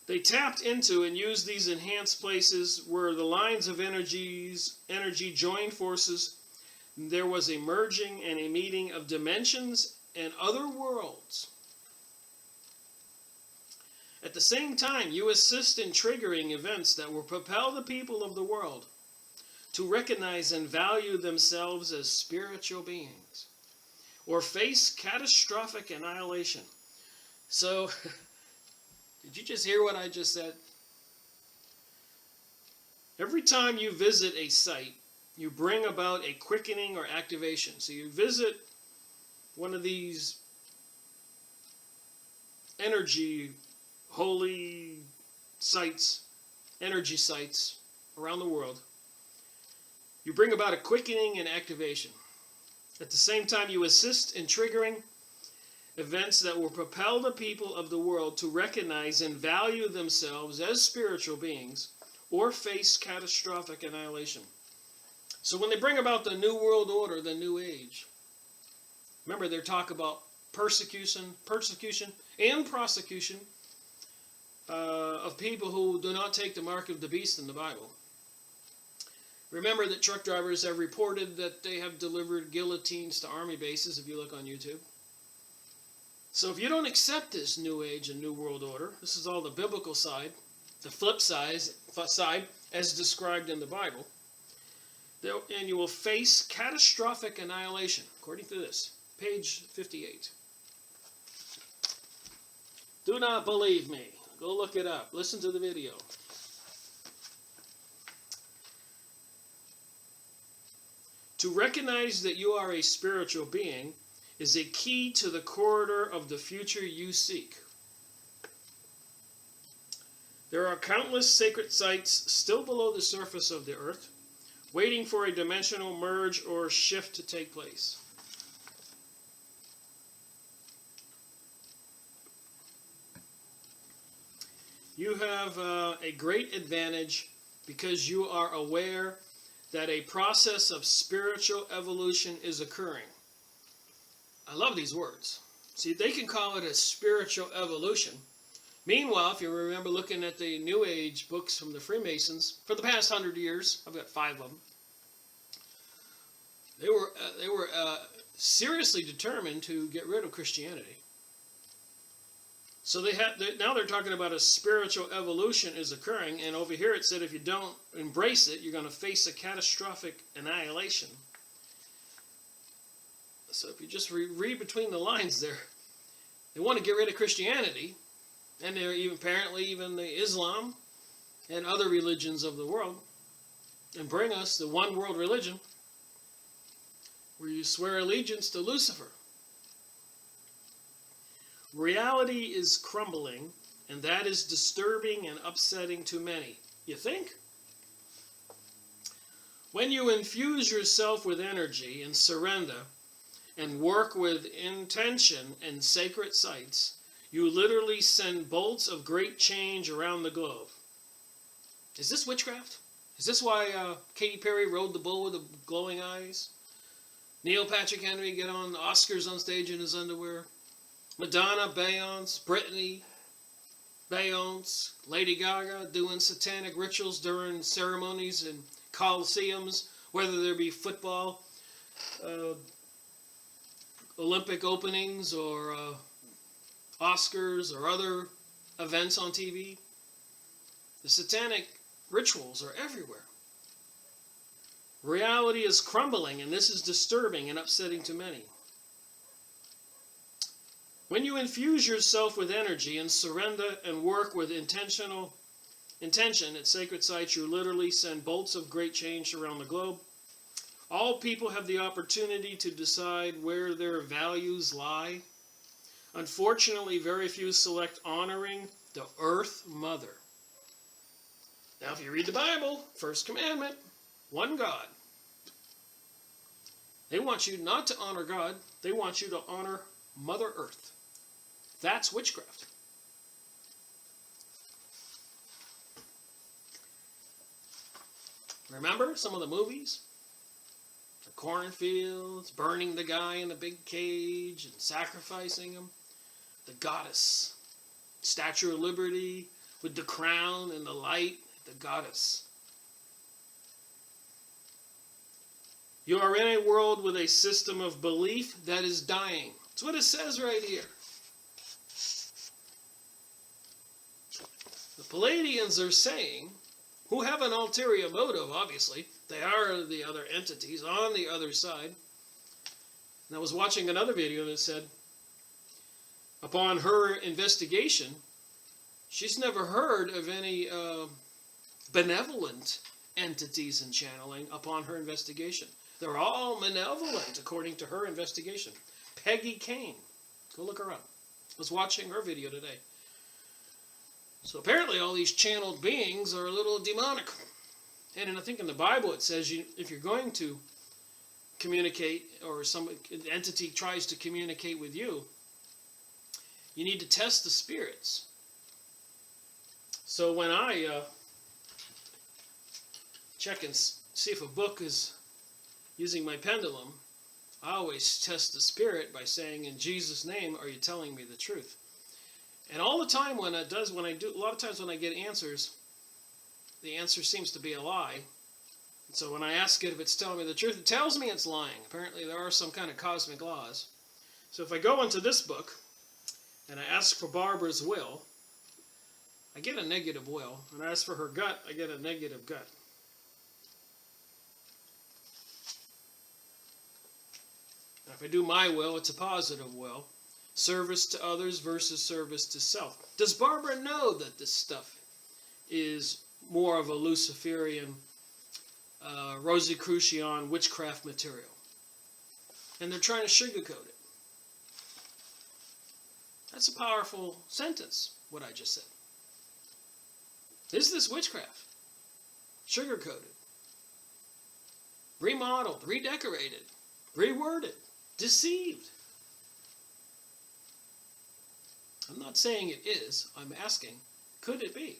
They tapped into and used these enhanced places where the lines of energy joined forces. There was a merging and a meeting of dimensions and other worlds. At the same time, you assist in triggering events that will propel the people of the world to recognize and value themselves as spiritual beings. or face catastrophic annihilation. So, did you just hear what I just said? Every time you visit a site, you bring about a quickening or activation. So you visit one of these energy, holy sites, energy sites around the world. You bring about a quickening and activation. At the same time, you assist in triggering events that will propel the people of the world to recognize and value themselves as spiritual beings or face catastrophic annihilation. So when they bring about the New World Order, the New Age, remember they talk about persecution and prosecution of people who do not take the mark of the beast in the Bible. Remember that truck drivers have reported that they have delivered guillotines to army bases, if you look on YouTube. So if you don't accept this New Age and New World Order, this is all the biblical side, the flip side as described in the Bible, and you will face catastrophic annihilation, according to this, page 58. Do not believe me. Go look it up. Listen to the video. To recognize that you are a spiritual being is a key to the corridor of the future you seek. There are countless sacred sites still below the surface of the earth, waiting for a dimensional merge or shift to take place. You have a great advantage because you are aware that a process of spiritual evolution is occurring. I love these words. See, they can call it a spiritual evolution. Meanwhile, if you remember looking at the New Age books from the Freemasons, for the past 100 years, I've got 5 of them, they were seriously determined to get rid of Christianity. So now they're talking about a spiritual evolution is occurring, and over here it said if you don't embrace it, you're going to face a catastrophic annihilation. So if you just read between the lines there, they want to get rid of Christianity, and they're apparently even the Islam and other religions of the world, and bring us the one world religion where you swear allegiance to Lucifer. Reality is crumbling, and that is disturbing and upsetting to many. You think? When you infuse yourself with energy and surrender and work with intention and sacred sites, you literally send bolts of great change around the globe. Is this witchcraft? Is this why Katy Perry rode the bull with the glowing eyes? Neil Patrick Henry get on the Oscars on stage in his underwear? Madonna, Beyonce, Britney, Beyonce, Lady Gaga doing satanic rituals during ceremonies in coliseums, whether there be football, Olympic openings, or Oscars, or other events on TV. The satanic rituals are everywhere. Reality is crumbling, and this is disturbing and upsetting to many. When you infuse yourself with energy and surrender and work with intention at sacred sites, you literally send bolts of great change around the globe. All people have the opportunity to decide where their values lie. Unfortunately, very few select honoring the Earth Mother. Now, if you read the Bible, first commandment, one God. They want you not to honor God. They want you to honor Mother Earth. That's witchcraft. Remember some of the movies? The cornfields, burning the guy in the big cage and sacrificing him. The goddess. Statue of Liberty with the crown and the light. The goddess. You are in a world with a system of belief that is dying. That's what it says right here. The Pleiadians are saying, who have an ulterior motive, obviously. They are the other entities on the other side. And I was watching another video that said, upon her investigation, she's never heard of any benevolent entities in channeling upon her investigation. They're all malevolent, according to her investigation. Peggy Kane. Go look her up. I was watching her video today. So apparently all these channeled beings are a little demonic. And I think in the Bible it says if you're going to communicate, or some entity tries to communicate with you, you need to test the spirits. So when I check and see if a book is using my pendulum, I always test the spirit by saying, in Jesus' name, are you telling me the truth? And all the time a lot of times when I get answers, the answer seems to be a lie. And so when I ask it if it's telling me the truth, it tells me it's lying. Apparently there are some kind of cosmic laws. So if I go into this book and I ask for Barbara's will, I get a negative will. And I ask for her gut, I get a negative gut. Now, if I do my will, it's a positive will. Service to others versus service to self. Does Barbara know that this stuff is more of a Luciferian, Rosicrucian witchcraft material? And they're trying to sugarcoat it. That's a powerful sentence, what I just said. Is this witchcraft? Sugarcoated. Remodeled, redecorated, reworded, deceived. I'm not saying it is. I'm asking, could it be?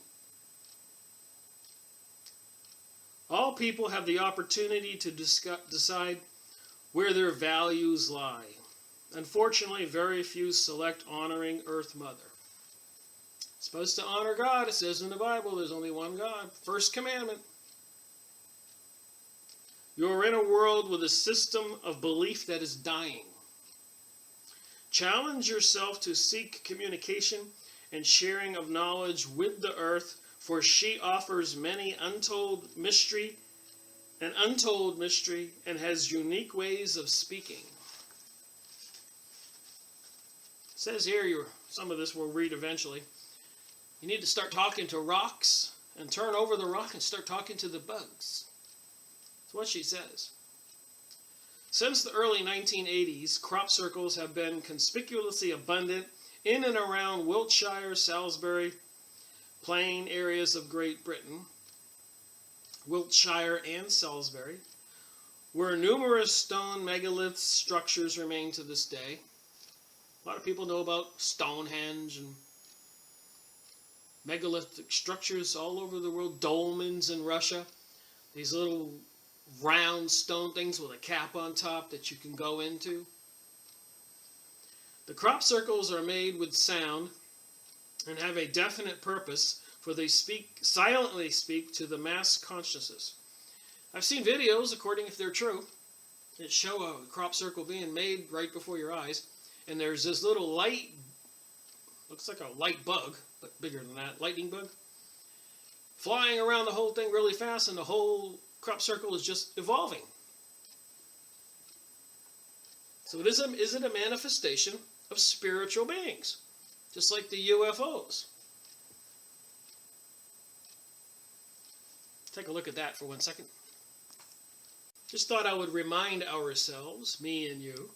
All people have the opportunity to decide where their values lie. Unfortunately, very few select honoring Earth Mother. Supposed to honor God. It says in the Bible there's only one God. First commandment. You're in a world with a system of belief that is dying. Challenge yourself to seek communication and sharing of knowledge with the earth, for she offers many untold mystery and has unique ways of speaking. It says here, some of this we'll read eventually, you need to start talking to rocks and turn over the rock and start talking to the bugs. That's what she says. Since the early 1980s, crop circles have been conspicuously abundant in and around Wiltshire, Salisbury, plain areas of Great Britain, Wiltshire and Salisbury, where numerous stone megalith structures remain to this day. A lot of people know about Stonehenge and megalithic structures all over the world, dolmens in Russia, these little round stone things with a cap on top that you can go into. The crop circles are made with sound and have a definite purpose, for they silently speak to the mass consciousness. I've seen videos, according if they're true, that show a crop circle being made right before your eyes, and there's this little light, looks like a light bug, but bigger than that, lightning bug, flying around the whole thing really fast, and the whole crop circle is just evolving. So is it a manifestation of spiritual beings, just like the UFOs? Take a look at that for 1 second. Just thought I would remind ourselves, me and you.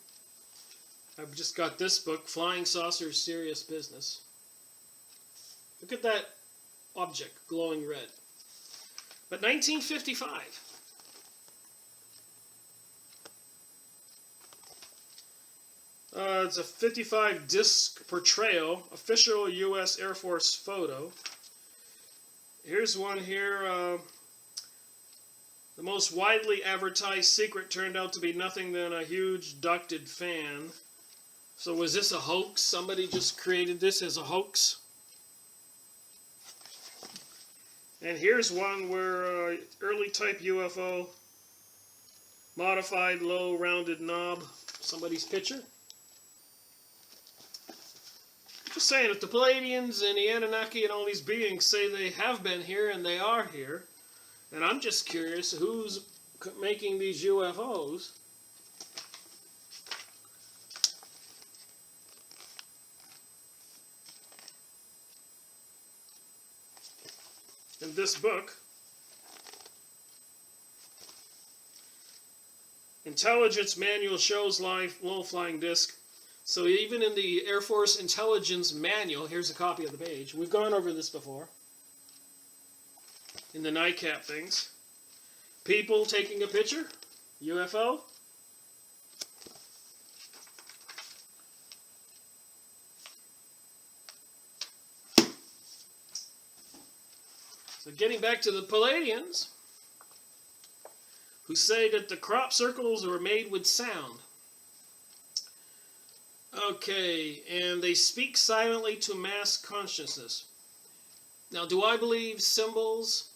I've just got this book, Flying Saucers, Serious Business. Look at that object, glowing red. But 1955. It's a 55 disc portrayal, official U.S. Air Force photo. Here's one here. The most widely advertised secret turned out to be nothing than a huge ducted fan. So was this a hoax? Somebody just created this as a hoax? And here's one where early type UFO, modified low rounded knob, somebody's picture. Just saying, if the Pleiadians and the Anunnaki and all these beings say they have been here and they are here, and I'm just curious who's making these UFOs. in this book, Intelligence Manual Shows Life Low-Flying Disc. So even in the Air Force Intelligence Manual, here's a copy of the page. We've gone over this before. In the nightcap things. People taking a picture. UFO. So getting back to the Pleiadians, who say that the crop circles were made with sound. Okay, and they speak silently to mass consciousness. Now, do I believe symbols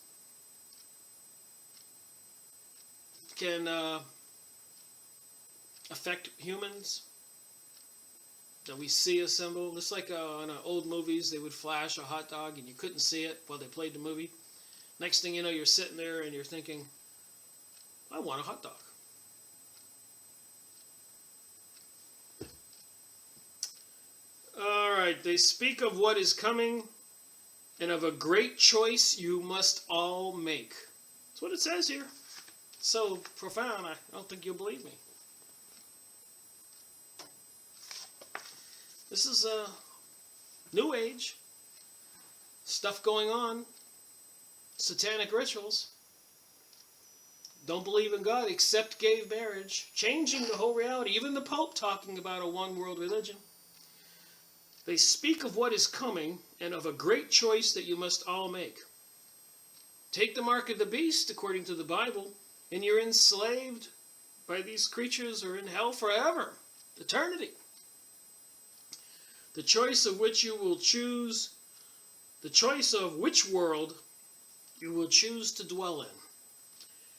can affect humans? That we see a symbol? It's like in old movies, they would flash a hot dog and you couldn't see it while they played the movie. Next thing you know, you're sitting there and you're thinking, I want a hot dog. All right, they speak of what is coming and of a great choice you must all make. That's what it says here. It's so profound, I don't think you'll believe me. This is a new age. Stuff going on. Satanic rituals. Don't believe in God, accept gay marriage. Changing the whole reality. Even the Pope talking about a one-world religion. They speak of what is coming and of a great choice that you must all make. Take the mark of the beast, according to the Bible, and you're enslaved by these creatures or in hell forever. Eternity. The choice of which you will choose, the choice of which world you will choose to dwell in.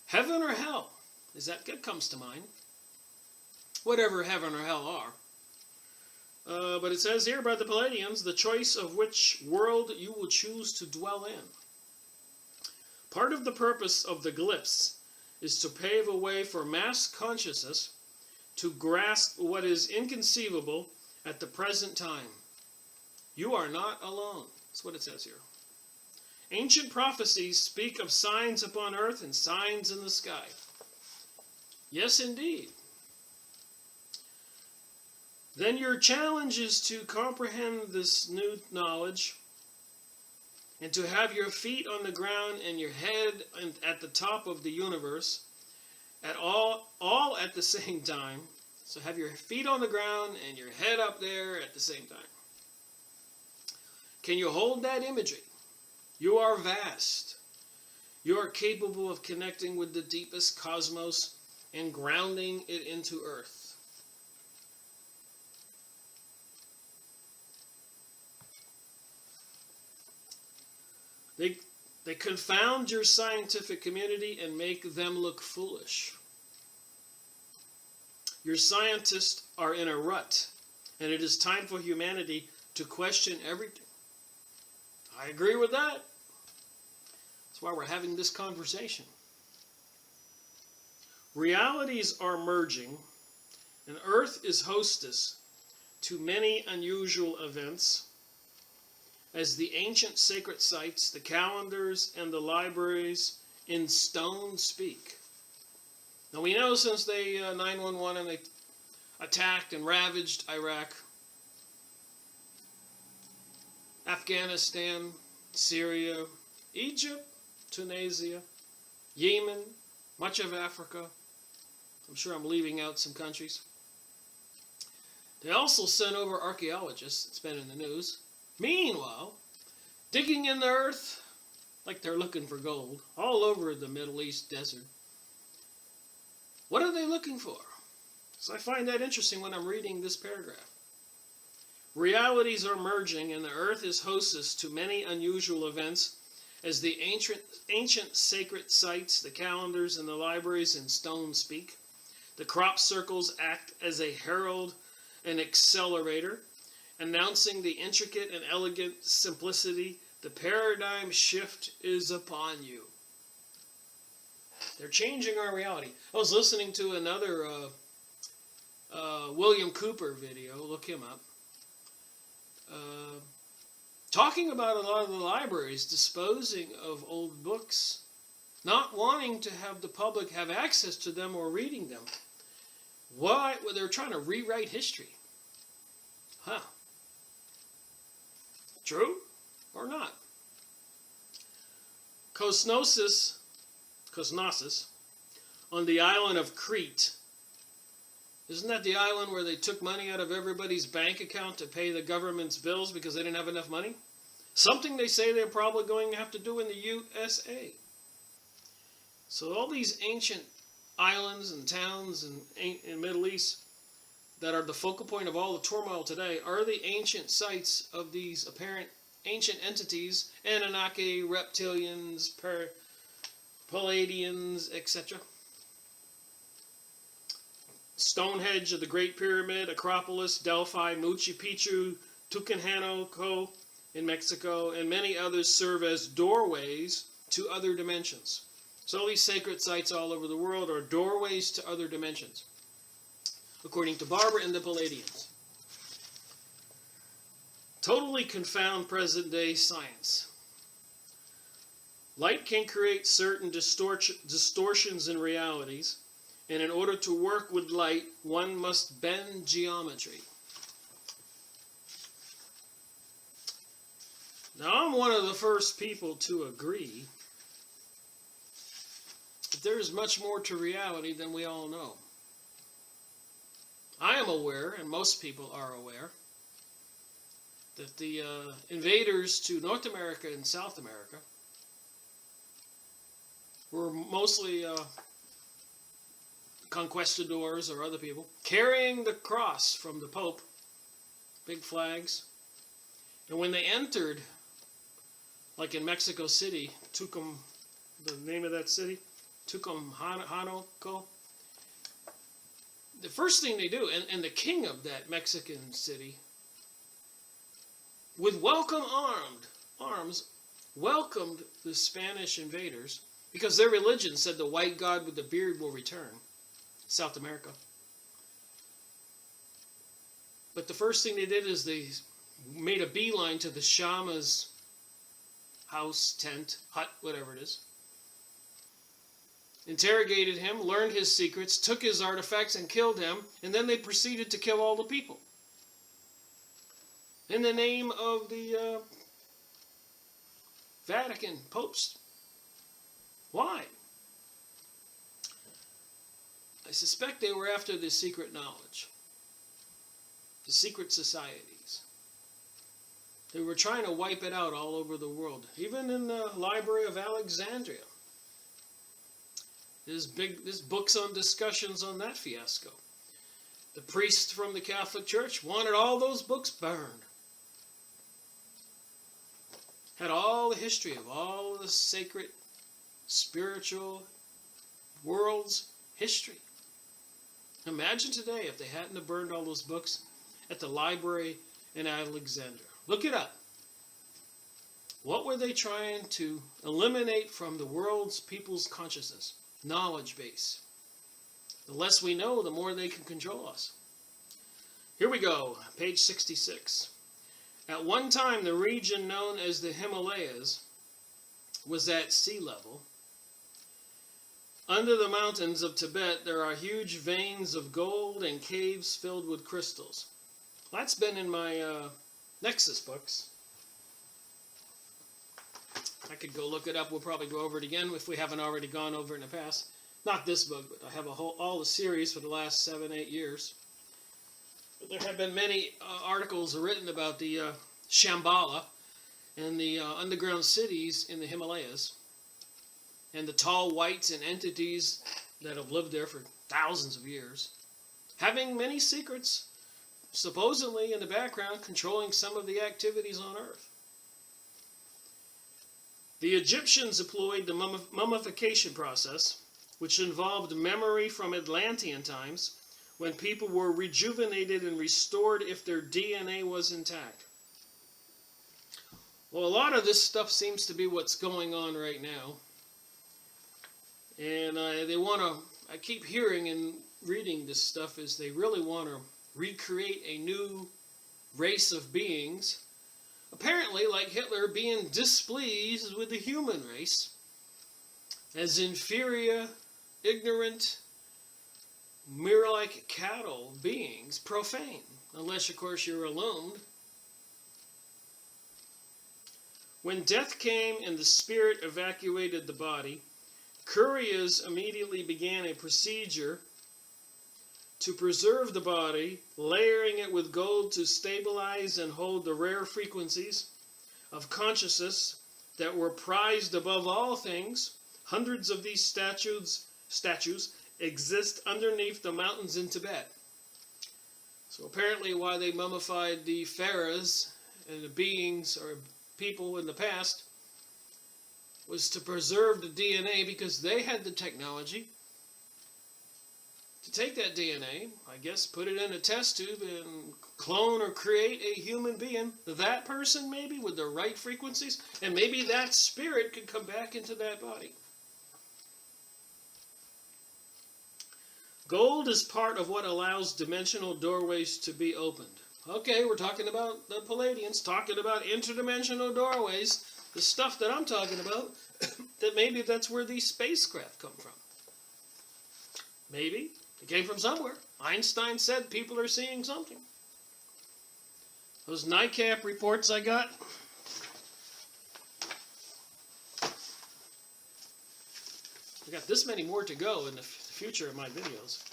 Heaven or hell, is that comes to mind. Whatever heaven or hell are. But it says here by the Pleiadians, the choice of which world you will choose to dwell in. Part of the purpose of the glyphs is to pave a way for mass consciousness to grasp what is inconceivable at the present time. You are not alone. That's what it says here. Ancient prophecies speak of signs upon earth and signs in the sky. Yes, indeed. Then your challenge is to comprehend this new knowledge and to have your feet on the ground and your head at the top of the universe at all at the same time. So have your feet on the ground and your head up there at the same time. Can you hold that imagery? You are vast. You are capable of connecting with the deepest cosmos and grounding it into earth. They confound your scientific community and make them look foolish. Your scientists are in a rut, and it is time for humanity to question everything. I agree with that. That's why we're having this conversation. Realities are merging, and Earth is hostess to many unusual events, as the ancient sacred sites, the calendars, and the libraries in stone speak. Now we know since they 9/11 and they attacked and ravaged Iraq, Afghanistan, Syria, Egypt, Tunisia, Yemen, much of Africa. I'm sure I'm leaving out some countries. They also sent over archaeologists, it's been in the news. Meanwhile, digging in the earth like they're looking for gold all over the Middle East desert. What are they looking for? So I find that interesting when I'm reading this paragraph. Realities are merging, and the earth is hostess to many unusual events, as the ancient sacred sites, the calendars, and the libraries in stone speak. The crop circles act as a herald and accelerator, announcing the intricate and elegant simplicity. The paradigm shift is upon you. They're changing our reality. I was listening to another William Cooper video. Look him up. talking about a lot of the libraries disposing of old books, not wanting to have the public have access to them or reading them. Why? Well, they're trying to rewrite history. Huh. True or not? Kosnosis on the island of Crete. Isn't that the island where they took money out of everybody's bank account to pay the government's bills because they didn't have enough money? Something they say they're probably going to have to do in the USA. So all these ancient islands and towns in the Middle East that are the focal point of all the turmoil today are the ancient sites of these apparent ancient entities, Anunnaki, reptilians, Pleiadians, etc. Stonehenge of the Great Pyramid, Acropolis, Delphi, Machu Picchu, Tucanhanoko in Mexico, and many others serve as doorways to other dimensions. So all these sacred sites all over the world are doorways to other dimensions, according to Barbara and the Pleiadians. Totally confound present-day science. Light can create certain distortions in realities, and in order to work with light, one must bend geometry. Now, I'm one of the first people to agree that there is much more to reality than we all know. I am aware, and most people are aware, that the invaders to North America and South America were mostly conquistadors or other people carrying the cross from the Pope, big flags. And when they entered, like in Mexico City, the name of that city, Tucumhanoko, the first thing they do, and the king of that Mexican city, with welcome arms, welcomed the Spanish invaders because their religion said the white god with the beard will return. South America. But the first thing they did is they made a beeline to the Shama's house, tent, hut, whatever it is. Interrogated him, learned his secrets, took his artifacts and killed him, and then they proceeded to kill all the people. In the name of the Vatican popes. Why? I suspect they were after the secret knowledge, the secret societies. They were trying to wipe it out all over the world, even in the Library of Alexandria. There's books on discussions on that fiasco. The priests from the Catholic Church wanted all those books burned. Had all the history of all the sacred, spiritual world's history. Imagine today if they hadn't have burned all those books at the library in Alexandria. Look it up. What were they trying to eliminate from the world's people's consciousness? Knowledge base. The less we know, the more they can control us. Here we go, page 66. At one time, the region known as the Himalayas was at sea level. Under the mountains of Tibet, there are huge veins of gold and caves filled with crystals. That's been in my Nexus books. I could go look it up. We'll probably go over it again if we haven't already gone over it in the past. Not this book, but I have all the series for the last 7-8 years. But there have been many articles written about the Shambhala and the underground cities in the Himalayas, and the tall whites and entities that have lived there for thousands of years, having many secrets, supposedly in the background, controlling some of the activities on Earth. The Egyptians employed the mummification process, which involved memory from Atlantean times, when people were rejuvenated and restored if their DNA was intact. Well, a lot of this stuff seems to be what's going on right now. And they want to, I keep hearing and reading this stuff, is they really want to recreate a new race of beings apparently, like Hitler, being displeased with the human race as inferior, ignorant, mere-like cattle beings, profane, unless, of course, you're alone. When death came and the spirit evacuated the body, couriers immediately began a procedure to preserve the body, layering it with gold to stabilize and hold the rare frequencies of consciousness that were prized above all things. Hundreds of these statues exist underneath the mountains in Tibet. So apparently why they mummified the pharaohs and the beings or people in the past was to preserve the DNA, because they had the technology to take that DNA, I guess, put it in a test tube and clone or create a human being, that person maybe with the right frequencies, and maybe that spirit could come back into that body. Gold is part of what allows dimensional doorways to be opened. Okay, we're talking about the Pleiadians, talking about interdimensional doorways, the stuff that I'm talking about, that maybe that's where these spacecraft come from. Maybe. It came from somewhere. Einstein said people are seeing something. Those NICAP reports I got, I got this many more to go in the future of my videos.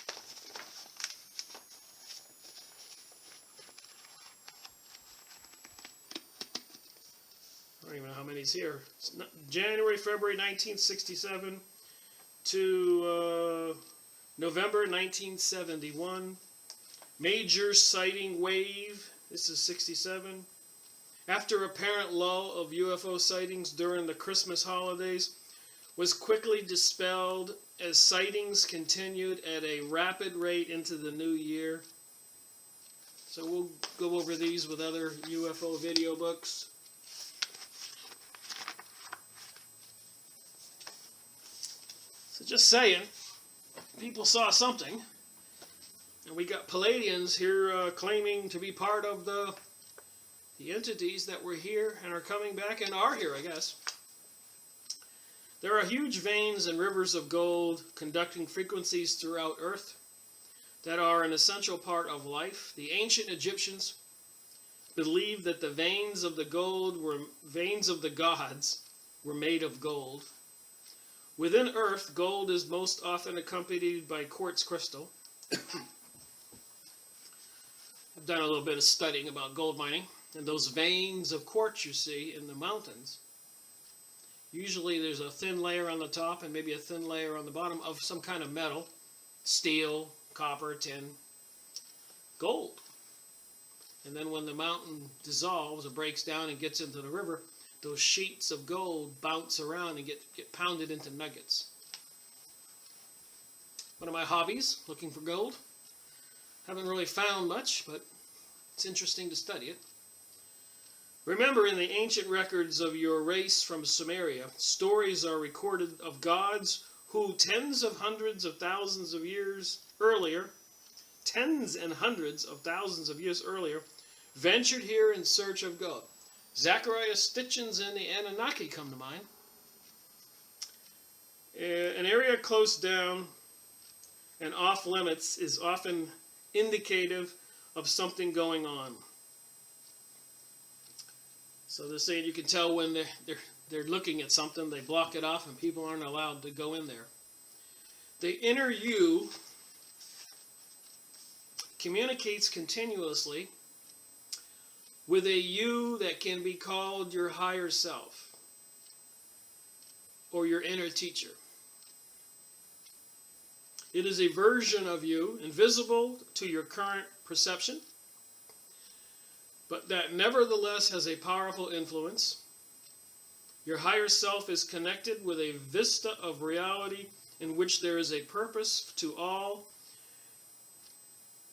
I don't even know how many's here. It's January, February 1967 to November 1971. Major sighting wave. This is 67. After apparent lull of UFO sightings during the Christmas holidays, was quickly dispelled as sightings continued at a rapid rate into the new year. So we'll go over these with other UFO video books. So just saying, people saw something, and we got Pleiadians here claiming to be part of the entities that were here and are coming back and are here, I guess. There are huge veins and rivers of gold conducting frequencies throughout Earth that are an essential part of life. The ancient Egyptians believed that the veins of the gods were made of gold. Within Earth, gold is most often accompanied by quartz crystal. I've done a little bit of studying about gold mining, and those veins of quartz you see in the mountains, usually there's a thin layer on the top and maybe a thin layer on the bottom of some kind of metal, steel, copper, tin, gold. And then when the mountain dissolves or breaks down and gets into the river, those sheets of gold bounce around and get pounded into nuggets. One of my hobbies, looking for gold. Haven't really found much, but it's interesting to study it. Remember, in the ancient records of your race from Sumeria, stories are recorded of gods who tens and hundreds of thousands of years earlier, ventured here in search of gold. Zachariah Stitchins and the Anunnaki come to mind. An area close down and off limits is often indicative of something going on. So they're saying you can tell when they're looking at something, they block it off and people aren't allowed to go in there. The inner you communicates continuously with a you that can be called your higher self or your inner teacher. It is a version of you, invisible to your current perception, but that nevertheless has a powerful influence. Your higher self is connected with a vista of reality in which there is a purpose to all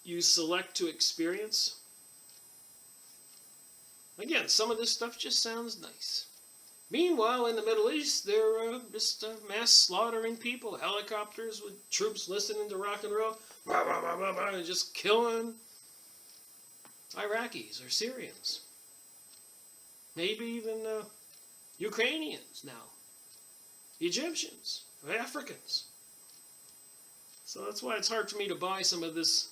you select to experience. Again, some of this stuff just sounds nice. Meanwhile, in the Middle East, they're just mass slaughtering people, helicopters with troops listening to rock and roll, blah, blah, blah, blah, blah, and just killing Iraqis or Syrians. maybe even Ukrainians now, Egyptians, Africans. So that's why it's hard for me to buy some of this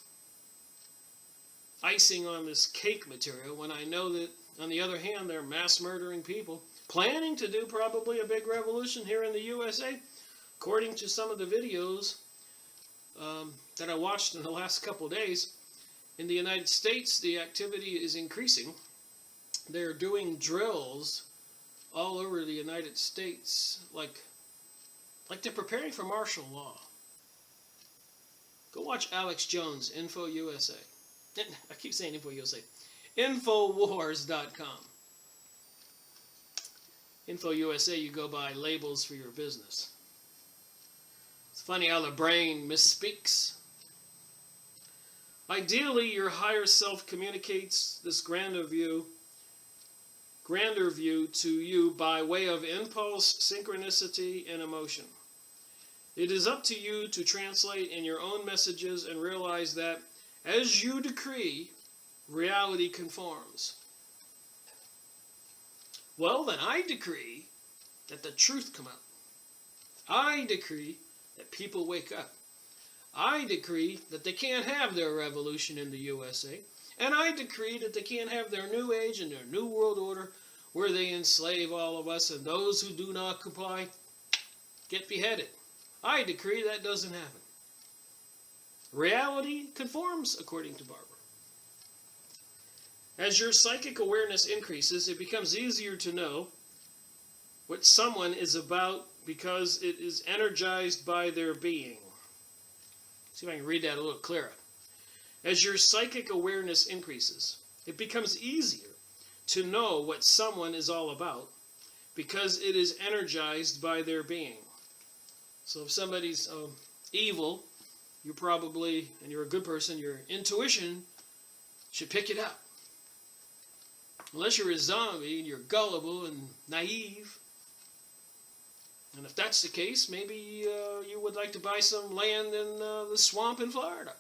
icing on this cake material when I know that, on the other hand, they're mass murdering people, planning to do probably a big revolution here in the USA. According to some of the videos that I watched in the last couple of days, in the United States, the activity is increasing. They're doing drills all over the United States, like they're preparing for martial law. Go watch Alex Jones, Info USA. I keep saying Info USA. Infowars.com. Info USA, you go by labels for your business. It's funny how the brain misspeaks. Ideally, your higher self communicates this grander view to you by way of impulse, synchronicity, and emotion. It is up to you to translate in your own messages and realize that as you decree, reality conforms. Well, then I decree that the truth come out. I decree that people wake up. I decree that they can't have their revolution in the USA. And I decree that they can't have their new age and their new world order where they enslave all of us, and those who do not comply get beheaded. I decree that doesn't happen. Reality conforms, according to Barbara. As your psychic awareness increases, it becomes easier to know what someone is about because it is energized by their being. See if I can read that a little clearer. As your psychic awareness increases, it becomes easier to know what someone is all about because it is energized by their being. So if somebody's evil, you probably, and you're a good person, your intuition should pick it up. Unless you're a zombie and you're gullible and naive. And if that's the case, maybe you would like to buy some land in the swamp in Florida.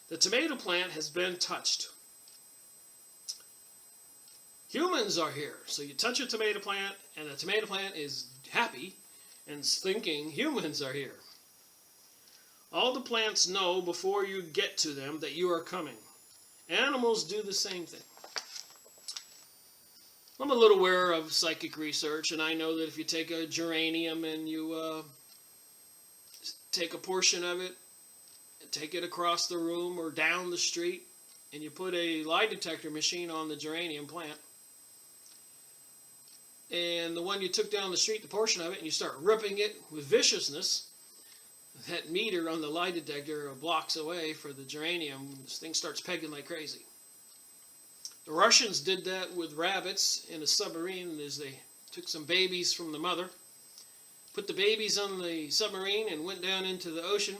The tomato plant has been touched. Humans are here. So you touch a tomato plant, and the tomato plant is happy and thinking humans are here. All the plants know before you get to them that you are coming. Animals do the same thing. I'm a little aware of psychic research, and I know that if you take a geranium and you take a portion of it, and take it across the room or down the street, and you put a lie detector machine on the geranium plant, and the one you took down the street, the portion of it, and you start ripping it with viciousness, that meter on the lie detector blocks away for the geranium. This thing starts pegging like crazy. The Russians did that with rabbits in a submarine as they took some babies from the mother, put the babies on the submarine and went down into the ocean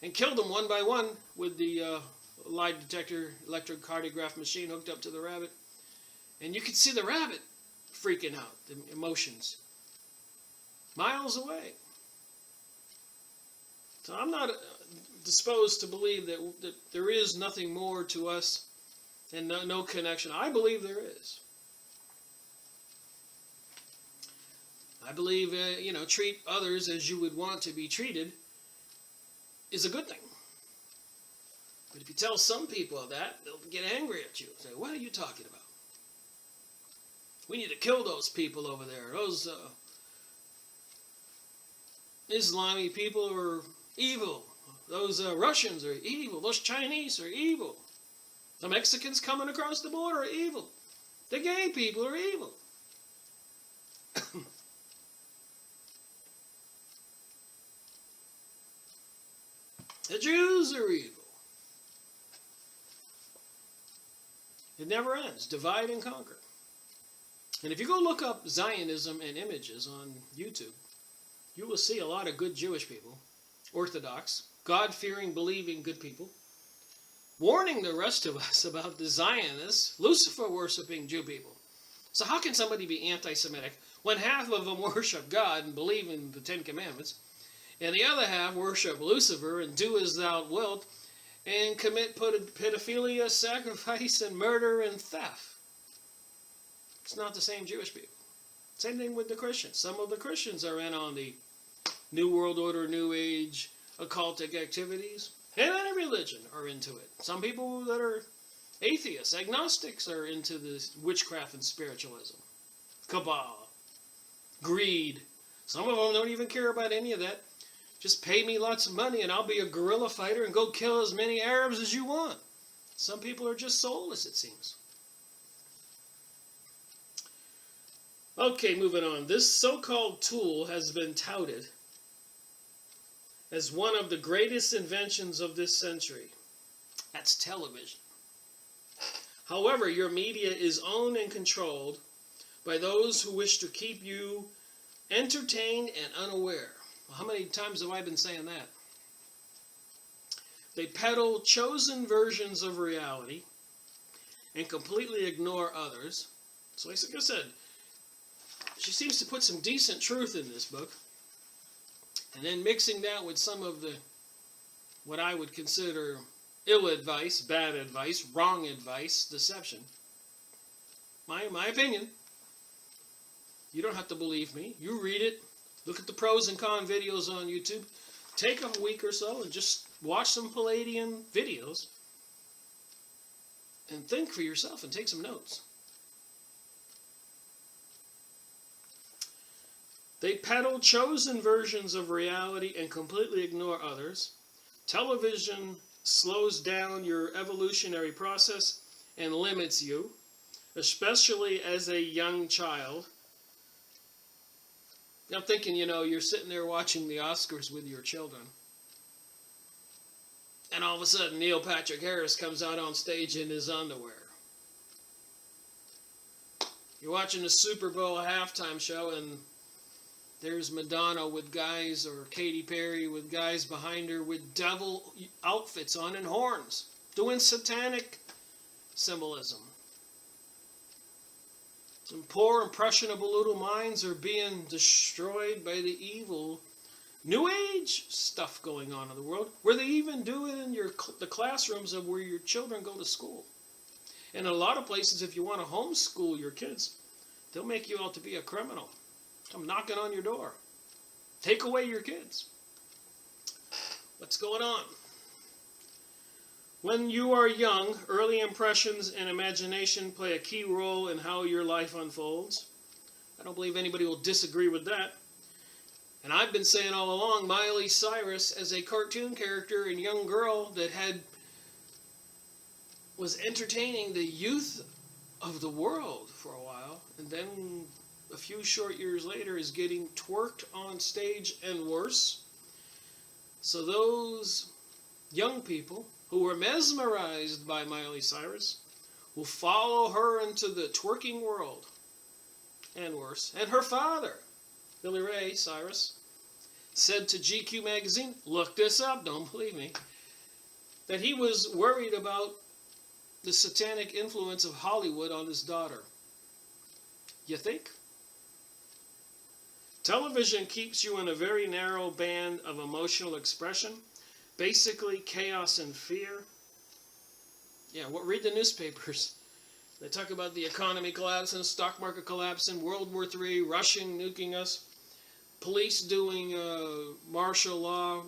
and killed them one by one with the lie detector electrocardiograph machine hooked up to the rabbit. And you could see the rabbit freaking out, the emotions, miles away. So I'm not disposed to believe that there is nothing more to us and no connection. I believe there is. I believe, treat others as you would want to be treated is a good thing. But if you tell some people that, they'll get angry at you. Say, what are you talking about? We need to kill those people over there. Those Islami people are evil. Those Russians are evil. Those Chinese are evil. The Mexicans coming across the border are evil. The gay people are evil. The Jews are evil. It never ends. Divide and conquer. And if you go look up Zionism and images on YouTube, you will see a lot of good Jewish people, Orthodox, God-fearing, believing good people, warning the rest of us about the Zionists, Lucifer-worshipping Jew people. So how can somebody be anti-Semitic when half of them worship God and believe in the Ten Commandments, and the other half worship Lucifer and do as thou wilt, and commit pedophilia, sacrifice, and murder and theft? It's not the same Jewish people. Same thing with the Christians. Some of the Christians are in on the New World Order, New Age, occultic activities. And any religion are into it. Some people that are atheists, agnostics, are into this witchcraft and spiritualism. Cabal. Greed. Some of them don't even care about any of that. Just pay me lots of money and I'll be a guerrilla fighter and go kill as many Arabs as you want. Some people are just soulless, it seems. Okay, moving on. This so-called tool has been touted as one of the greatest inventions of this century. That's television. However, your media is owned and controlled by those who wish to keep you entertained and unaware. Well, how many times have I been saying that? They peddle chosen versions of reality and completely ignore others. So like I said, she seems to put some decent truth in this book. And then mixing that with some of the, what I would consider ill advice, bad advice, wrong advice, deception. My opinion. You don't have to believe me. You read it. Look at the pros and cons videos on YouTube. Take a week or so and just watch some Pleiadian videos. And think for yourself and take some notes. They peddle chosen versions of reality and completely ignore others. Television slows down your evolutionary process and limits you, especially as a young child. I'm thinking, you're sitting there watching the Oscars with your children. And all of a sudden, Neil Patrick Harris comes out on stage in his underwear. You're watching the Super Bowl halftime show and there's Madonna with guys, or Katy Perry with guys behind her with devil outfits on and horns, doing satanic symbolism. Some poor, impressionable little minds are being destroyed by the evil New Age stuff going on in the world, where they even do it in the classrooms of where your children go to school. And in a lot of places, if you want to homeschool your kids, they'll make you out to be a criminal. Come knocking on your door. Take away your kids. What's going on? When you are young, early impressions and imagination play a key role in how your life unfolds. I don't believe anybody will disagree with that. And I've been saying all along, Miley Cyrus as a cartoon character and young girl that was entertaining the youth of the world for a while, and then a few short years later is getting twerked on stage and worse. So those young people who were mesmerized by Miley Cyrus will follow her into the twerking world and worse. And her father, Billy Ray Cyrus, said to GQ magazine, look this up, don't believe me, that he was worried about the satanic influence of Hollywood on his daughter. You think? Television keeps you in a very narrow band of emotional expression, basically chaos and fear. Yeah, read the newspapers. They talk about the economy collapsing, stock market collapsing, World War III, Russia nuking us, police doing martial law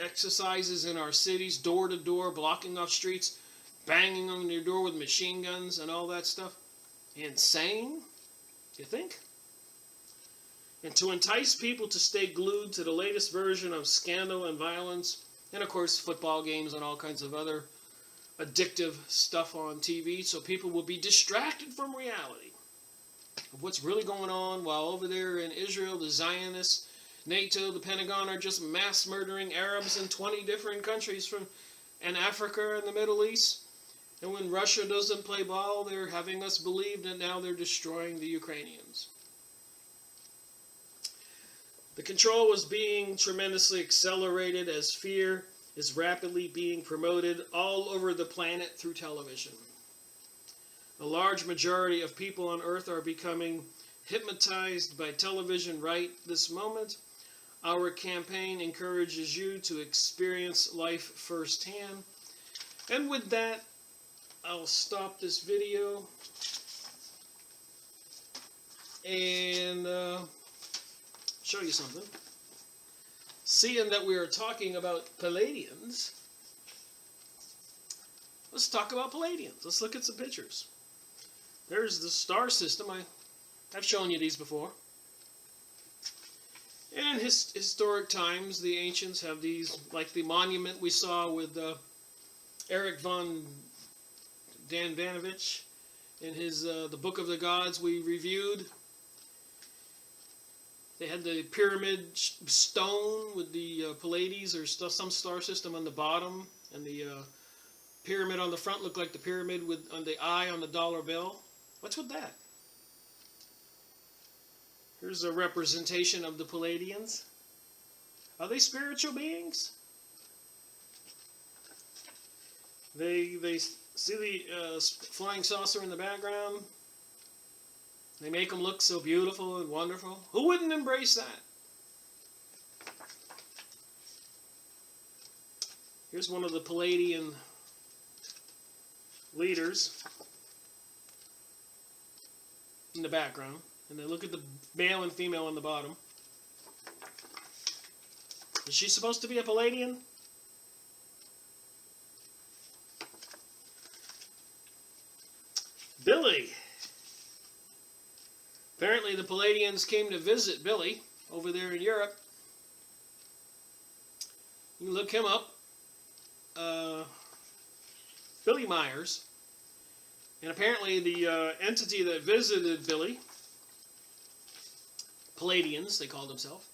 exercises in our cities, door to door, blocking off streets, banging on your door with machine guns and all that stuff. Insane? You think? And to entice people to stay glued to the latest version of scandal and violence, and of course football games and all kinds of other addictive stuff on TV, so people will be distracted from reality of what's really going on, while over there in Israel, the Zionists, NATO, the Pentagon are just mass murdering Arabs in 20 different countries in Africa and the Middle East. And when Russia doesn't play ball, they're having us believe that now they're destroying the Ukrainians. The control was being tremendously accelerated as fear is rapidly being promoted all over the planet through television. A large majority of people on Earth are becoming hypnotized by television right this moment. Our campaign encourages you to experience life firsthand. And with that, I'll stop this video. and show you something. Seeing that we are talking about Pleiadians, let's talk about Pleiadians. Let's look at some pictures. There's the star system. I've shown you these before. In historic times, the ancients have these, like the monument we saw with Erich von Danielewicz in his the Book of the Gods we reviewed. They had the pyramid stone with the Pleiades or some star system on the bottom, and the pyramid on the front looked like the pyramid with on the eye on the dollar bill. What's with that? Here's a representation of the Pleiadians. Are they spiritual beings? They see the flying saucer in the background. They make them look so beautiful and wonderful. Who wouldn't embrace that? Here's one of the Pleiadian leaders in the background. And they look at the male and female on the bottom. Is she supposed to be a Pleiadian? Billy. Apparently the Pleiadians came to visit Billy over there in Europe. You can look him up. Billy Myers. And apparently the entity that visited Billy, Pleiadians, they called themselves.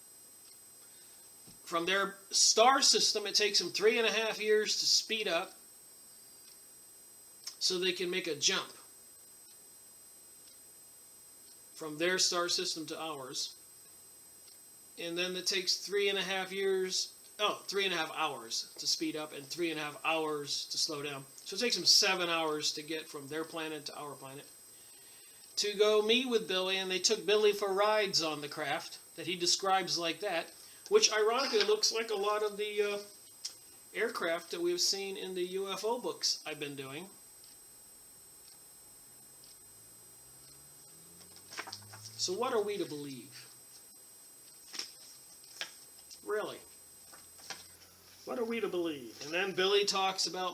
From their star system, it takes them 3.5 years to speed up so they can make a jump from their star system to ours. And then it takes 3.5 hours to speed up and 3.5 hours to slow down. So it takes them 7 hours to get from their planet to our planet to go meet with Billy, and they took Billy for rides on the craft that he describes like that, which ironically looks like a lot of the aircraft that we've seen in the UFO books I've been doing. So what are we to believe? Really? What are we to believe? And then Billy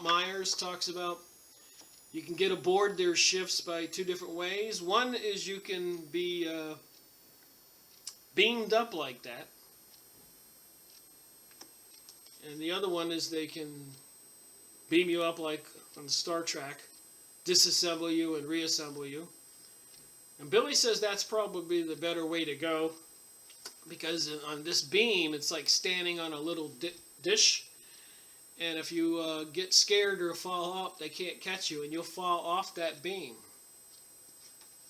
Myers talks about you can get aboard their ships by 2 different ways. One is you can be beamed up like that. And the other one is they can beam you up like on Star Trek, disassemble you and reassemble you. And Billy says that's probably the better way to go, because on this beam it's like standing on a little dish. And if you get scared or fall off, they can't catch you, and you'll fall off that beam.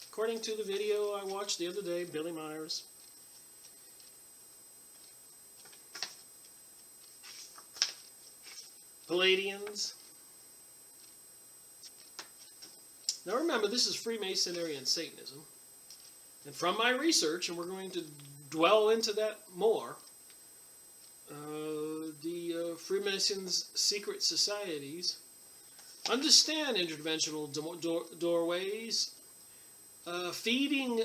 According to the video I watched the other day, Billy Myers. Pleiadians. Now remember, this is Freemasonry and Satanism. And from my research, and we're going to dwell into that more, the Freemasons' secret societies understand interdimensional doorways, feeding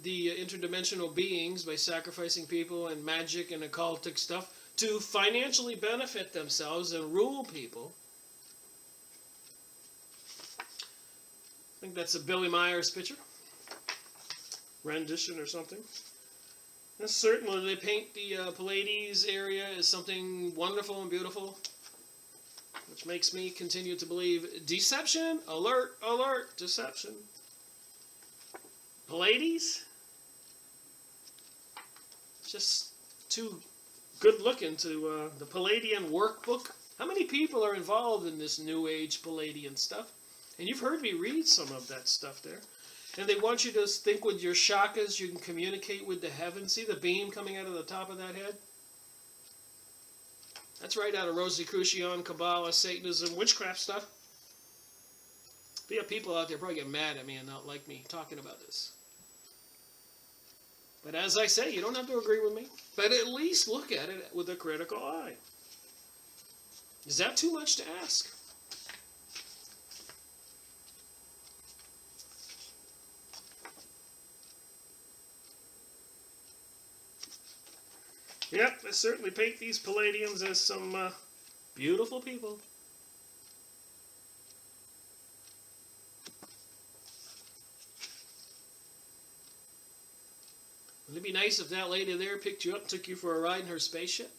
the interdimensional beings by sacrificing people and magic and occultic stuff to financially benefit themselves and rule people. I think that's a Billy Myers picture, rendition or something. And certainly they paint the Pleiades area as something wonderful and beautiful, which makes me continue to believe deception, alert, alert, deception. Pleiades? Just too good looking to the Pleiadian workbook. How many people are involved in this New Age Pleiadian stuff? And you've heard me read some of that stuff there. And they want you to think with your chakras you can communicate with the heavens. See the beam coming out of the top of that head? That's right out of Rosicrucian, Kabbalah, Satanism, witchcraft stuff. But yeah, people out there probably get mad at me and not like me talking about this. But as I say, you don't have to agree with me. But at least look at it with a critical eye. Is that too much to ask? Yep, I certainly paint these Pleiadians as some beautiful people. Wouldn't it be nice if that lady there picked you up and took you for a ride in her spaceship?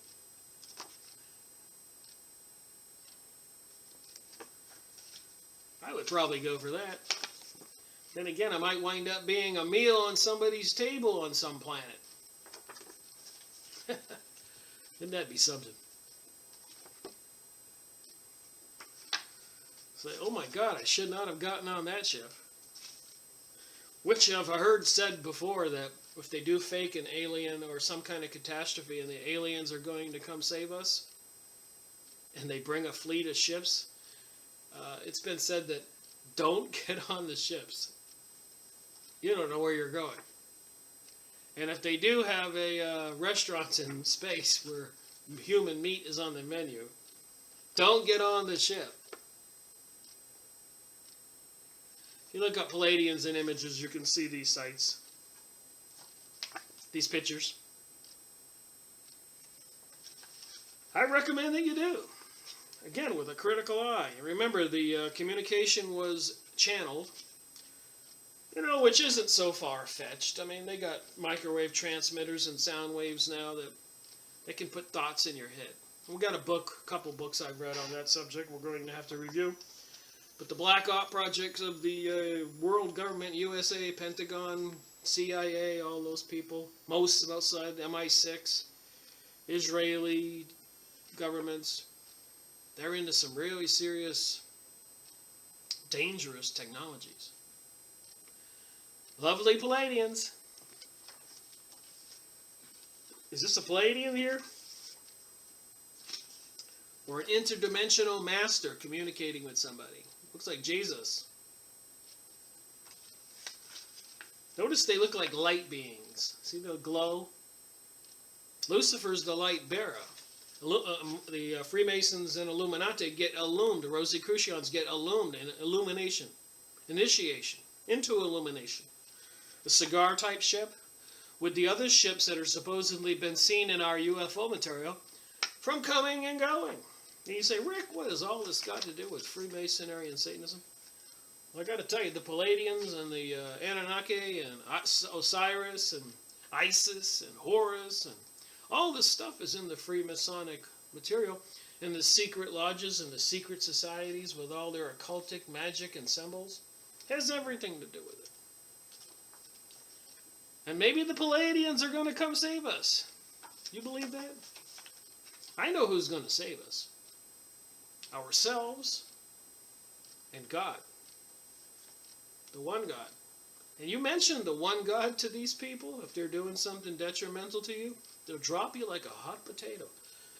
I would probably go for that. Then again, I might wind up being a meal on somebody's table on some planet. Wouldn't that be something? Say, oh my God, I should not have gotten on that ship. Which I've heard said before that if they do fake an alien or some kind of catastrophe and the aliens are going to come save us, and they bring a fleet of ships, it's been said that don't get on the ships. You don't know where you're going. And if they do have a restaurant in space where human meat is on the menu, don't get on the ship. If you look up Pleiadians in images, you can see these sites, these pictures. I recommend that you do. Again, with a critical eye. Remember, the communication was channeled, which isn't so far-fetched. I mean, they got microwave transmitters and sound waves now that they can put thoughts in your head. We've got a couple books I've read on that subject we're going to have to review. But the Black Op projects of the world government, USA, Pentagon, CIA, all those people, most outside MI6, Israeli governments, they're into some really serious, dangerous technologies. Lovely Pleiadians. Is this a Pleiadian here? Or an interdimensional master communicating with somebody? Looks like Jesus. Notice they look like light beings. See the glow? Lucifer's the light bearer. The Freemasons and Illuminati get illumined. The Rosicrucians get illumined in illumination, initiation, into illumination. The cigar-type ship, with the other ships that are supposedly been seen in our UFO material, from coming and going. And you say, Rick, what has all this got to do with Freemasonry and Satanism? Well, I got to tell you, the Pleiadians and the Anunnaki and Osiris and Isis and Horus and all this stuff is in the Freemasonic material, in the secret lodges and the secret societies with all their occultic magic and symbols. It has everything to do with it. And maybe the Pleiadians are going to come save us. You believe that? I know who's going to save us. Ourselves and God. The one God. And you mention the one God to these people, if they're doing something detrimental to you, they'll drop you like a hot potato.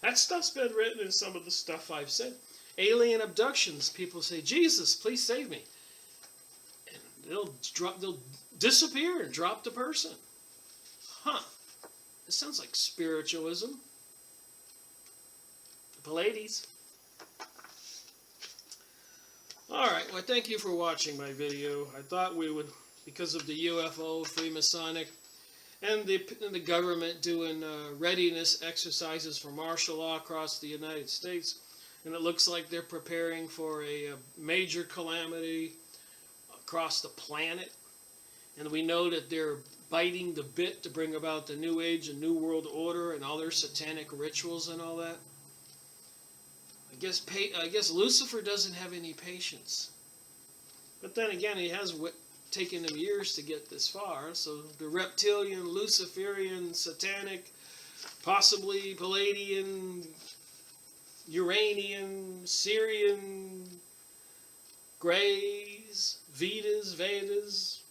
That stuff's been written in some of the stuff I've said. Alien abductions, people say, Jesus, please save me. And they'll disappear and drop the person. Huh. This sounds like spiritualism. The Pleiades. Alright, well, thank you for watching my video. I thought we would, because of the UFO, Freemasonic, and the government doing readiness exercises for martial law across the United States, and it looks like they're preparing for a major calamity across the planet, and we know that they're biting the bit to bring about the New Age and New World Order and all their satanic rituals and all that. I guess Lucifer doesn't have any patience. But then again, he has taken him years to get this far. So the reptilian, Luciferian, satanic, possibly Pleiadian, Uranian, Syrian, Greys, Vedas,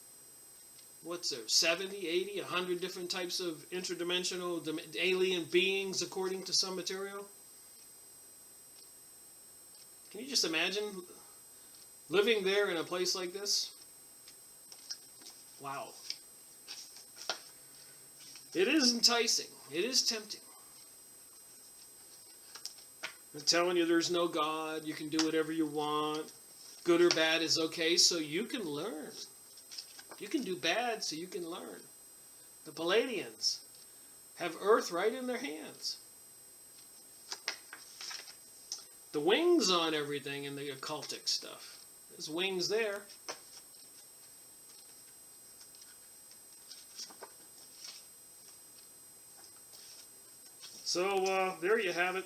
what's there, 70, 80, 100 different types of interdimensional alien beings according to some material? Can you just imagine living there in a place like this? Wow. It is enticing. It is tempting. I'm telling you, there's no God. You can do whatever you want. Good or bad is okay, so you can learn. You can do bad so you can learn. The Pleiadians. have Earth right in their hands. The wings on everything in the occultic stuff. There's wings there. So, there you have it.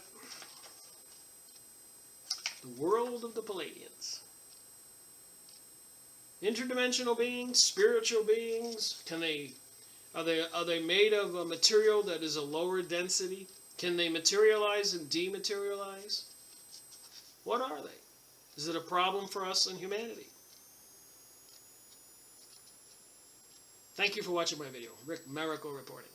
The world of the Pleiadians. Interdimensional beings, spiritual beings. Are they made of a material that is a lower density? Can they materialize and dematerialize? What are they? Is it a problem for us and humanity? Thank you for watching my video. Rick Miracle reporting.